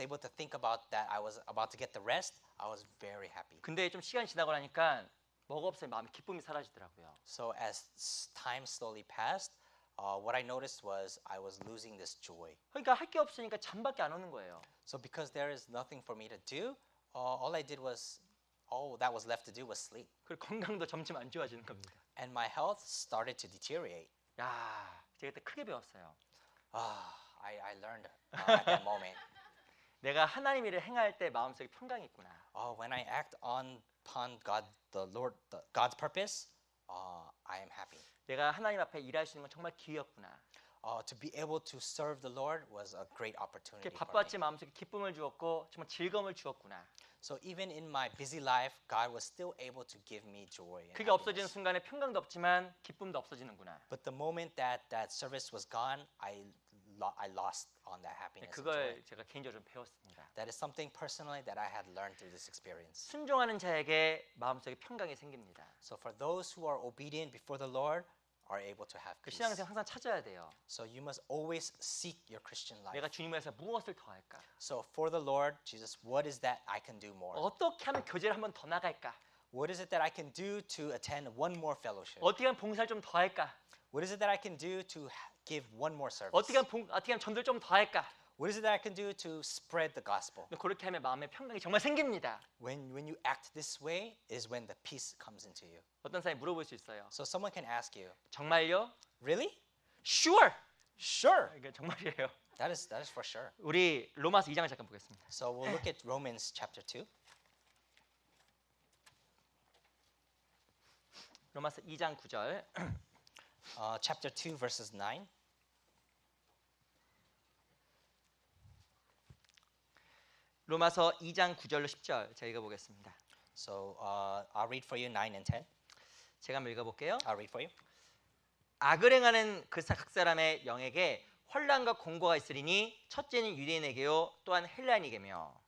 able to think about that I was about to get the rest, I was very happy. 근데 좀 시간이 지나고 나니까 뭐가 없어요. 마음에 기쁨이 사라지더라고요. So as time slowly passed, what I noticed was I was losing this joy. 그러니까 할 게 없으니까 잠밖에 안 오는 거예요. So because there is nothing for me to do, all that was left to do was sleep. 그리고 건강도 점점 안 좋아지는 겁니다. And my health started to deteriorate. 야, 제가 그때 크게 배웠어요. I learned at that moment. 내가 하나님 일을 행할 때 마음속에 평강이 있구나. When I act upon God's purpose, I am happy. 내가 하나님 앞에 일할 수 있는 건 정말 기회였구나. To be able to serve the Lord was a great opportunity 이렇게 for me. 바빴지 마음속에 기쁨을 주었고 정말 즐거움을 주었구나. So even in my busy life, God was still able to give me joy and 그게 없어지는 happiness. 순간에 평강도 없지만 기쁨도 없어지는구나. But the moment that service was gone, I lost on that happiness and joy. 그걸 제가 개인적으로 좀 배웠습니다. That is something personally that I had learned through this experience. 순종하는 자에게 마음속에 평강이 생깁니다. So for those who are obedient before the Lord, are able to have 그 peace. 신앙생활 항상 찾아야 돼요. So you must always seek your Christian life. 내가 주님을 위해서 무엇을 더 할까? So for the Lord, Jesus, what is that I can do more? 어떻게 하면 교제를 한 번 더 나갈까? What is it that I can do to attend one more fellowship? 어떻게 하면 봉사를 좀 더 할까? What is it that I can do to give one more service? 어떻게 하면 전도를 좀 더 할까? What is it that I can do to spread the gospel? 근데 그렇게 하면 마음의 평강이 정말 생깁니다. When you act this way is when the peace comes into you. 어떤 사람이 물어볼 수 있어요. So someone can ask you, 정말요? really? Sure. Sure. 이게 정말이에요. That is for sure. 우리 로마서 2장을 잠깐 보겠습니다. So we'll look at Romans chapter 2. 로마서 2장 9절. Chapter 2 verses 9. 로마서 2장 9절로 10절 제가 읽어보겠습니다. So I'll read for you 9 and 10. 제가 한번 읽어볼게요. I'll read for you. 악을 행하는 각 사람의 영에게 혼란과 공고가 있으리니 첫째는 유대인에게요 또한 헬라인에게며.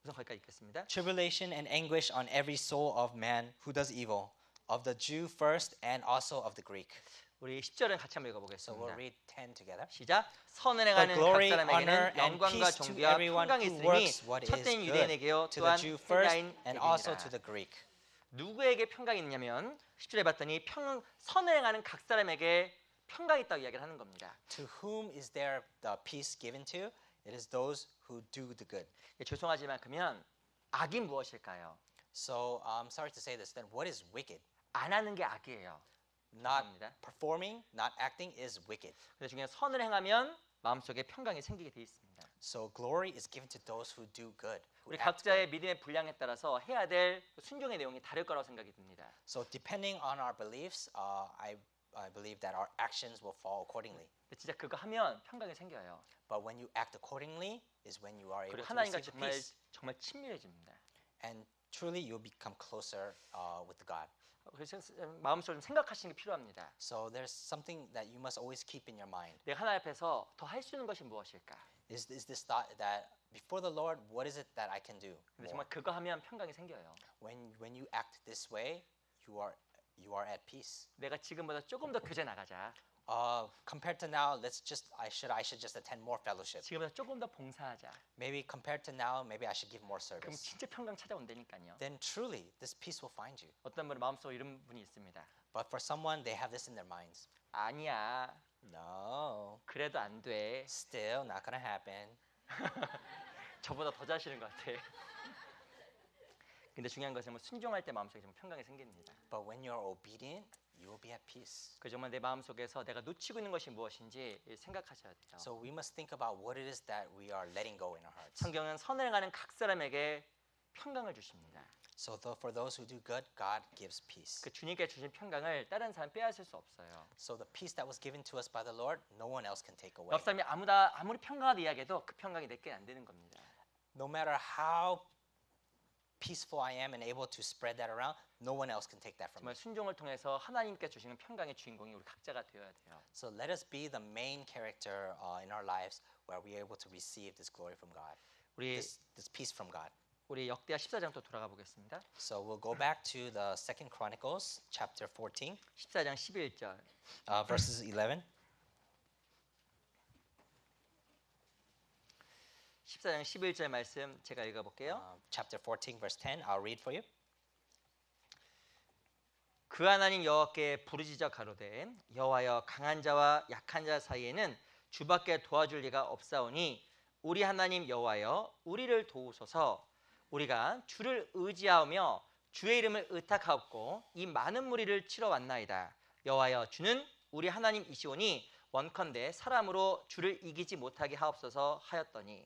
우선 거기까지 읽겠습니다. Tribulation and anguish on every soul of man who does evil, of the Jew first and also of the Greek. 우리 10절은 같이 한번 So we'll 읽어보겠습니다. read 10 together. 시작. 선을 But 행하는 각 glory, honor, 사람에게는 and 영광과 peace to 존귀와 everyone 평강이 who 있으리니 works what is 첫째는 good, 유대인에게요 to the 또한 Jew first and also 헬라인에게니라. to the Greek. 누구에게 평강이 있냐면 10절에 봤더니 선을 행하는 각 사람에게 평강이 있다고 이야기를 하는 겁니다. To whom is there the peace given to? It is those who do the good. 죄송하지만 그러면 악이 무엇일까요? So I'm sorry to say this. Then what is wicked? 안 하는 게 악이에요. Not 죄송합니다. performing, not acting is wicked. 그래서 중에 선을 행하면 마음속에 평강이 생기게 돼 있습니다. So glory is given to those who do good. Who 우리 act good. 각자의 믿음의 분량에 따라서 해야 될 순종의 내용이 다를 거라고 생각이 듭니다. So depending on our beliefs, I believe that our actions will fall accordingly. 근데 진짜 그거 하면 평강이 생겨요. But when you act accordingly is when you are able 그리고 to 하나님과 receive the peace. 정말 친밀해집니다. And truly you'll become closer with God. 그래서 마음속으로 좀 생각하시는 게 필요합니다. So there's something that you must always keep in your mind. 내가 하나님 앞에서 더 할 수 있는 것이 무엇일까? Is this thought that before the Lord, what is it that I can do? 근데 more? 정말 그거 하면 평강이 생겨요. When you act this way, you are at peace. 내가 지금보다 조금 더 교제 나가자. Compared to now, I should just attend more fellowship. 지금보다 조금 더 봉사하자. Maybe compared to now, maybe I should give more 그럼 service. 진짜 평강 찾아온다니까요. Then truly, this peace will find you. 어떤 분은 마음속에 이런 분이 있습니다. But for someone, they have this in their minds. 아니야. No, 그래도 안 돼. still not gonna happen. 저보다 더 잘하시는 것 같아. 근데 중요한 것은 뭐 순종할 때 마음속에 좀 평강이 생깁니다. But when you're obedient, you will be at peace. 그 정말 내 마음속에서 내가 놓치고 있는 것이 무엇인지 생각하셔야 돼요. So we must think about what it is that we are letting go in our hearts. 성경은 선을 행하는 각 사람에게 평강을 주십니다. So for those who do good, God gives peace. 그 주님께 주신 평강을 다른 사람 빼앗을 수 없어요. So the peace that was given to us by the Lord, no one else can take away. 옆 사람이 아무리 평강하다 이야기해도 그 평강이 내게 안 되는 겁니다. No matter how peaceful I am and able to spread that around, no one else can take that from me. 정말 순종을 통해서 하나님께 주시는 평강의 주인공이 우리 각자가 되어야 돼요. So let us be the main character in our lives where we are able to receive this glory from God, 우리 this peace from God. 우리 역대하 14장 또 돌아가 보겠습니다. So we'll go back to the Second Chronicles chapter 14, 14장 11절. verses 11. 14장 11절 말씀 제가 읽어 볼게요. Chapter 14, verse 10. I'll read for you. 그 하나님 여호와께 부르짖어 가로되 여호와여 강한 자와 약한 자 사이에는 주밖에 도와줄 리가 없사오니 우리 하나님 여호와여 우리를 도우소서. 우리가 주를 의지하며 주의 이름을 의탁하옵고 이 많은 무리를 치러 왔나이다. 여호와여 주는 우리 하나님이시오니 원컨대 사람으로 주를 이기지 못하게 하옵소서 하였더니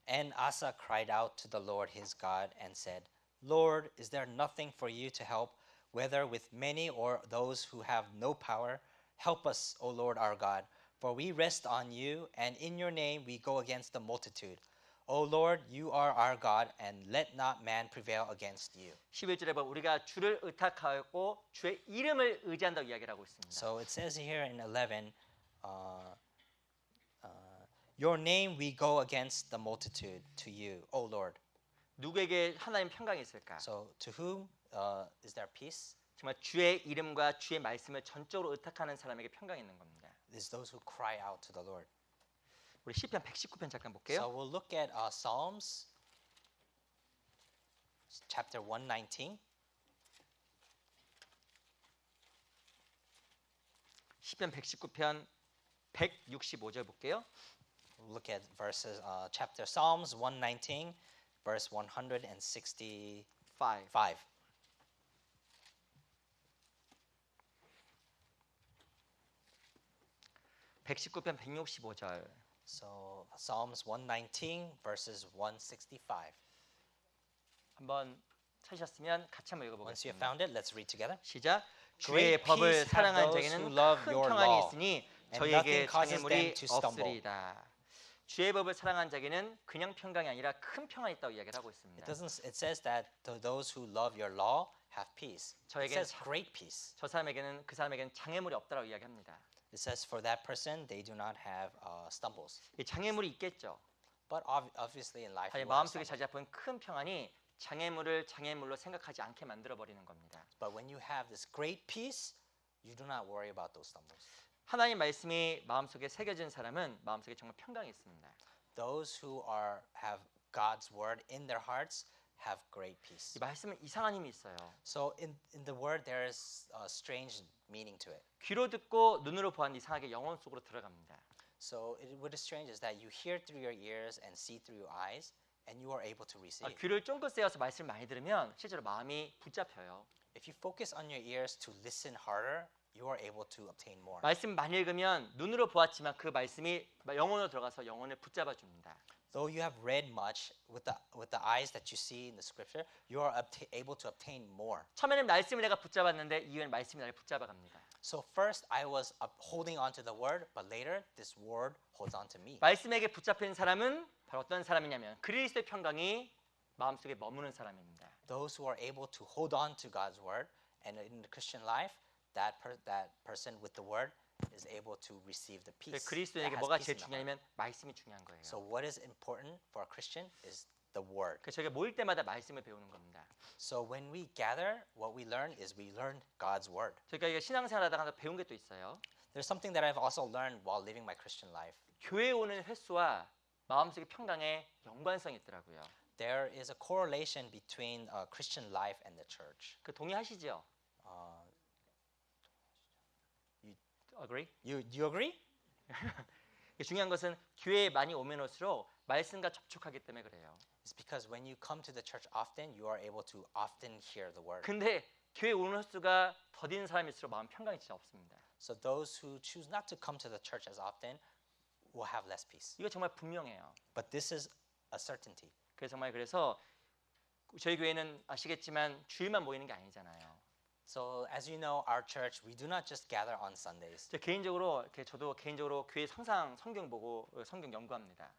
And Asa cried out to the Lord his God and said, Lord, is there nothing for you to help, whether with many or those who have no power? Help us, O Lord our God, for we rest on you, and in your name we go against the multitude. O Lord, you are our God, and let not man prevail against you. 11절에 보면 우리가 주를 의탁하였고 주의 이름을 의지한다고 이야기를 하고 있습니다. So it says here in 11, your name we go against the multitude to you, O Lord. 누구에게 하나님 평강이 있을까? So to whom is there peace? 정말 주의 이름과 주의 말씀을 전적으로 의탁하는 사람에게 평강이 있는 겁니다. It's those who cry out to the Lord. 우리 시편 119편 잠깐 So 볼게요. we'll look at Psalms chapter 119. 시편 119편 165절 볼게요. We'll look at verses chapter Psalms 119 verse 165. 5. 119편 165절. So Psalms 119 verses 165. 한번 찾으셨으면 같이 한번 Once you have 읽어보겠습니다. found it, let's read together. 시작. Great 주의 법을 peace have 사랑한 those 자에게는 who love 큰 your 평안이 law, 있으니 and 저에게 nothing causes 장애물이 them to stumble. 없으리다. 주의 법을 사랑한 자에게는 그냥 평강이 아니라 큰 평안이 있다고 이야기를 하고 있습니다. It says that to those who love your law have peace. It 저에게는 says great peace. 저 사람에게는 그 사람에게는 장애물이 없다라고 이야기합니다. It says for that person they do not have stumbles. 이 장애물이 있겠죠. But obviously in life 하지만 you will have 마음속에 stumbles. 자리 잡은 큰 평안이 장애물을 장애물로 생각하지 않게 만들어 버리는 겁니다. But when you have this great peace, you do not worry about those stumbles. 하나님 말씀이 마음속에 새겨진 사람은 마음속에 정말 평강이 있습니다. Those who have God's word in their hearts have great peace. 이 말씀은 이상한 힘이 있어요. So in the word there is a strange meaning to it. 귀로 듣고 눈으로 보았는데 이상하게 영혼 속으로 들어갑니다. So what is strange is that you hear through your ears and see through your eyes, and you are able to receive. 귀를 쫑긋 세워서 말씀을 많이 들으면 실제로 마음이 붙잡혀요. If you focus on your ears to listen harder, you are able to obtain more. 말씀 많이 읽으면 눈으로 보았지만 그 말씀이 영혼으로 들어가서 영혼을 붙잡아 줍니다. Though you have read much with the eyes that you see in the scripture, you are able to obtain more. 처음에는 말씀을 내가 붙잡았는데 이후에는 말씀이 나를 붙잡아 갑니다. So first I was holding on to the word, but later this word holds on to me. 말씀에게 붙잡힌 사람은 바로 어떤 사람이냐면 그리스도의 평강이 마음속에 머무는 사람입니다. Those who are able to hold on to God's word, and in the Christian life, that person with the word is able to receive the peace. 그리스도에게 that has 뭐가 peace 제일 in the 중요하냐면 heart. 말씀이 중요한 거예요. So what is important for a Christian is the word. 그래서 저희가 모일 때마다 말씀을 배우는 겁니다. So when we gather, what we learn is we learn God's word. 저희가 이게 신앙생활하다가 하나 배운 게 또 있어요. There's something that I've also learned while living my Christian life. 교회에 오는 횟수와 마음속의 평강에 연관성이 있더라고요. There is a correlation between Christian life and the church. 그 동의하시죠? Agree? You agree? 중요한 것은 교회에 많이 오면 올수록 말씀과 접촉하기 때문에 그래요. It's because when you come to the church often, you are able to often hear the word. 근데 교회 오는 횟수가 더딘 사람일수록 마음 평강이 진짜 없습니다. So those who choose not to come to the church as often will have less peace. 이거 정말 분명해요. But this is a certainty. 그래서 저희 교회는 아시겠지만 주일만 모이는 게 아니잖아요. So as you know, our church, we do not just gather on Sundays. 저도 개인적으로 교회 성경 보고 성경 연구합니다.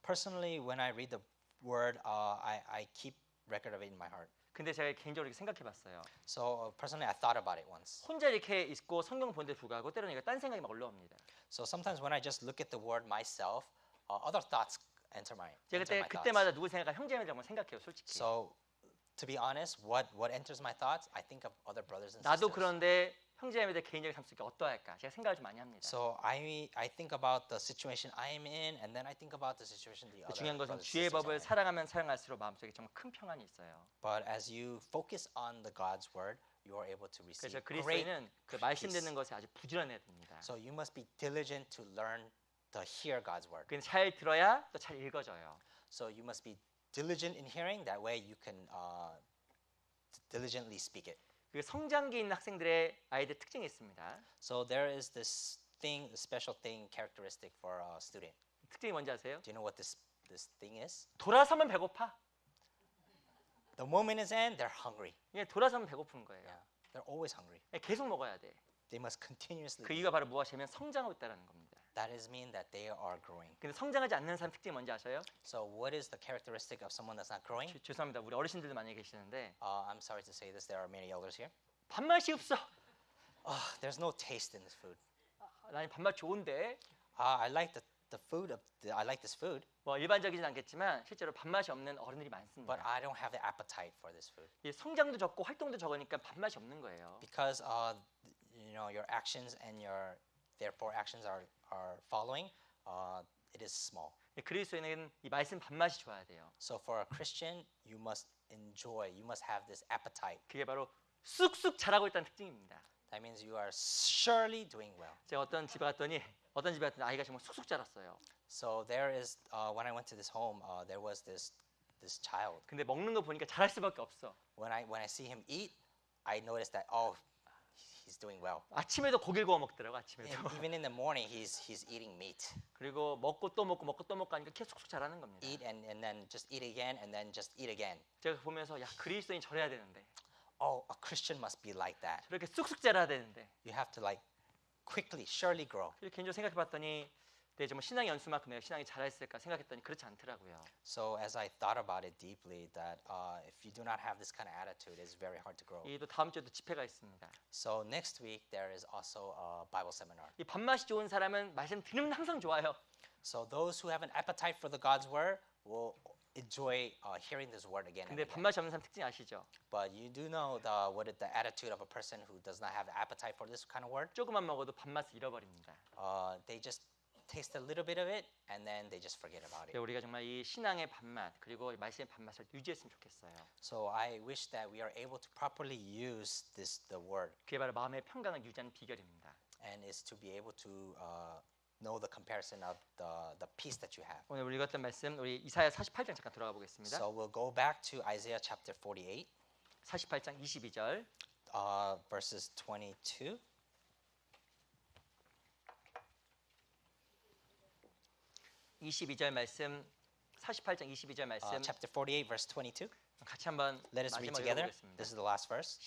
Personally, when I read the word, I keep record of it in my heart. 근데 제가 개인적으로 이렇게 생각해봤어요. So personally, I thought about it once. 혼자 이렇게 있고 성경 보는데 불구하고 때로는 딴 생각이 막 올라옵니다. So sometimes when I just look at the word myself, other thoughts enter my 제가 enter my thoughts. 그때마다 누구 생각할 형제자매들 한번 생각해요, 솔직히. So to be honest, what enters my thoughts? I think of other brothers and 나도 sisters. 그런데 형제자매들 개인적인 삶 속에 어떠할까? 제가 생각을 좀 많이 합니다. So I think about the situation I am in, and then I think about the situation the other 중요한 것은 brothers and 주의 sisters are 법을 in. 사랑하면 사랑할수록 마음속에 정말 큰 평안이 있어요. But as you focus on the God's word, you are able to receive 그래서 great 그리스도인은 그 말씀 peace. 듣는 것에 아주 부지런해야 됩니다. So you must be diligent to learn to hear God's word. 그건 잘 들어야 또 잘 읽어져요. So you must be diligent in hearing. That way you can diligently speak it. 그 성장기 있는 학생들의 아이들 특징이 있습니다. So there is this thing, a special thing, characteristic for a student. 특징이 뭔지 아세요? Do you know what this thing is? 돌아서면 배고파. The moment is in, they're hungry. 예, 돌아서면 배고픈 거예요. Yeah, they're always hungry. 예, 계속 먹어야 돼. They must continuously. 그 eat. 이유가 바로 무엇이냐면 성장하고 있다는 겁니다. That is mean that they are growing. 근데 성장하지 않는 사람 특징이 뭔지 아세요? So what is the characteristic of someone that's not growing? 죄송합니다. 우리 어르신들도 많이 계시는데 I'm sorry to say this. There are many elders here. 밥맛이 없어. There's no taste in this food. 나는 밥맛 좋은데 I like the food I like this food, 뭐 일반적이진 않겠지만 실제로 밥맛이 없는 어른들이 but 많습니다. I don't have the appetite for this food 이 성장도 적고 활동도 적으니까 밥맛이 없는 거예요. because you know your actions and your therefore actions are following. It is small. 그리스도인은 이 말씀 밥맛이 좋아야 돼요. So for a Christian, you must enjoy. You must have this appetite. 그게 바로 쑥쑥 자라고 있다는 특징입니다. That means you are surely doing well. 제가 어떤 집에 갔더니 아이가 정말 쑥쑥 자랐어요. So there is when I went to this home, there was this child. 근데 먹는 거 보니까 잘할 수밖에 없어. When I see him eat, I noticed that he's doing well. 아침에도 고기를 구워 먹더라고 아침에도. Even in the morning, he's eating meat. 그리고 먹고 또 먹고 먹고 또 먹고 하니까 계속 쑥쑥 자라는 겁니다. Eat and then just eat again and then just eat again. 제가 보면서 야 그리스도인 저래야 되는데 Oh, a Christian must be like that. 저렇게 쑥쑥 자라야 되는데 You have to like quickly, surely grow. 그래서 개인적으로 생각해봤더니 내 정말 신앙의 연수만큼 내가 신앙이 자라있을까 생각했더니 그렇지 않더라고요. So as I thought about it deeply, that if you do not have this kind of attitude, it's very hard to grow. 이 또 다음 주에도 집회가 있습니다. So next week there is also a Bible seminar. 이 밥맛이 좋은 사람은 말씀 들으면 항상 좋아요. So those who have an appetite for the God's word will enjoy hearing this word again and 근데 again. 밥맛이 없는 사람 특징 아시죠? But you do know what is the attitude of a person who does not have the appetite for this kind of word. 조금만 먹어도 밥맛을 잃어버립니다. They just taste a little bit of it and then they just forget about it. 그래서 우리가 정말 이 신앙의 밥맛 그리고 이 말씀의 밥맛을 유지했으면 좋겠어요. So I wish that we are able to properly use the word, 그게 바로 마음의 평강을 유지하는 비결입니다. and is to be able to know the comparison of the peace that you have. 오늘 우리 읽었던 말씀 우리 이사야 48장 잠깐 돌아가 보겠습니다. So we'll go back to Isaiah chapter 48, 48장 22절 verses 22. 22절 말씀 48장 22절 말씀 Chapter 48, verse 22. 같이 한번 Let us read 마지막 together. 읽어보겠습니다. This is the last verse.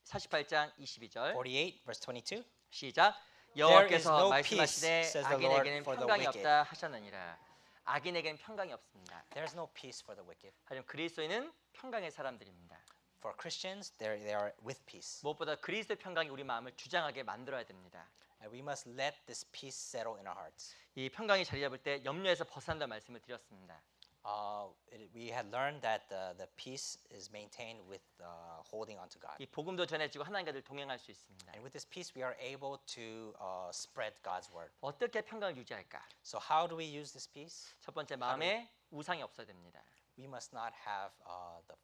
48장 22절 48, verse 22. 시작. is 여호와께서 no 말씀하시되 peace, says the Lord, 악인에게는 for the 평강이 wicked. 없다 하셨느니라. 악인에게는 평강이 없습니다. There's no peace for the wicked. 하지만 그리스도인은 평강의 사람들입니다. For Christians, they are with peace. 무엇보다 그리스도의 평강이 우리 마음을 주장하게 만들어야 됩니다. And we must let this peace settle in our hearts. 이 평강이 자리 잡을 때 염려에서 벗어난다는 말씀을 드렸습니다. We had learned that the peace is maintained with holding on to God. 이 복음도 전해지고 하나님과 늘 동행할 수 있습니다. And with this peace, we are able to spread God's word. 어떻게 평강을 유지할까? So how do we use this peace? 첫 번째 마음에 우상이 없어야 됩니다. We must not have the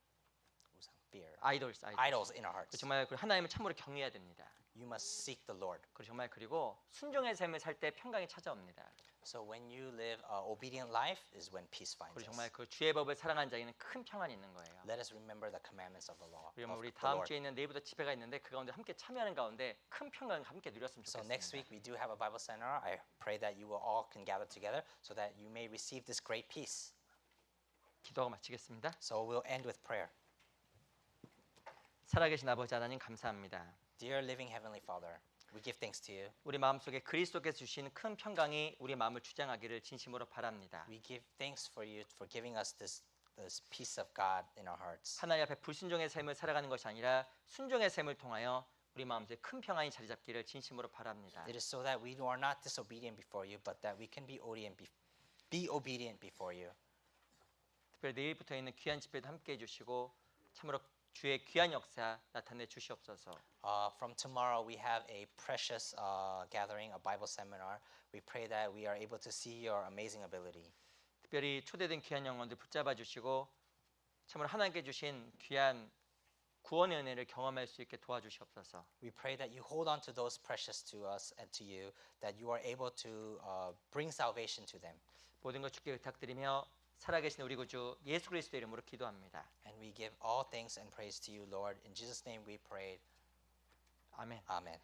fear, idols. idols in our hearts. 정말 그 하나님을 참으로 경외해야 됩니다. You must seek the Lord. 그리고 순종의 삶을 살 때 평강이 찾아옵니다. So when you live an obedient life is when peace finds 그리고 us. 정말 그 주의 법을 사랑하는 자에게는 큰 평안이 있는 거예요. Let us remember the commandments of the law. 그러면 Of 우리 the 다음 Lord. 주에 있는 내일부터 집회가 있는데 그 가운데 함께 참여하는 가운데 큰 평강을 함께 누렸으면 So next 좋겠습니다. week we do have a Bible seminar. I pray that you will all can gather together so that you may receive this great peace. 기도하고 마치겠습니다. So we'll end with prayer. 살아계신 아버지 하나님 감사합니다. Dear living heavenly Father, we give thanks to you. 우리 마음속에 그리스도께서 주신 큰 평강이 우리 마음을 주장하기를 진심으로 바랍니다. We give thanks for you for giving us this peace of God in our hearts. 하나님 앞에 불순종의 삶을 살아가는 것이 아니라 순종의 삶을 통하여 우리 마음속에 큰 평안이 자리 잡기를 진심으로 바랍니다. It is so that we are not disobedient before you, but that we can be be obedient before you. 특별히 내일부터 있는 귀한 집회도 함께 해주시고 참으로 주의 귀한 역사 나타내 주시옵소서. From tomorrow, we have a precious gathering, a Bible seminar. We pray that we are able to see your amazing ability. 특별히 초대된 귀한 영혼들 붙잡아 주시고 참으로 하나님께 주신 귀한 구원의 은혜를 경험할 수 있게 도와주시옵소서. We pray that you hold on to those precious to us and to you, that you are able to bring salvation to them. 모든 것 주께 부탁드리며 살아계신 우리 구주 예수 그리스도 이름으로 기도합니다. And we give all thanks and praise to you, Lord. In Jesus' name we pray. 아멘. Amen.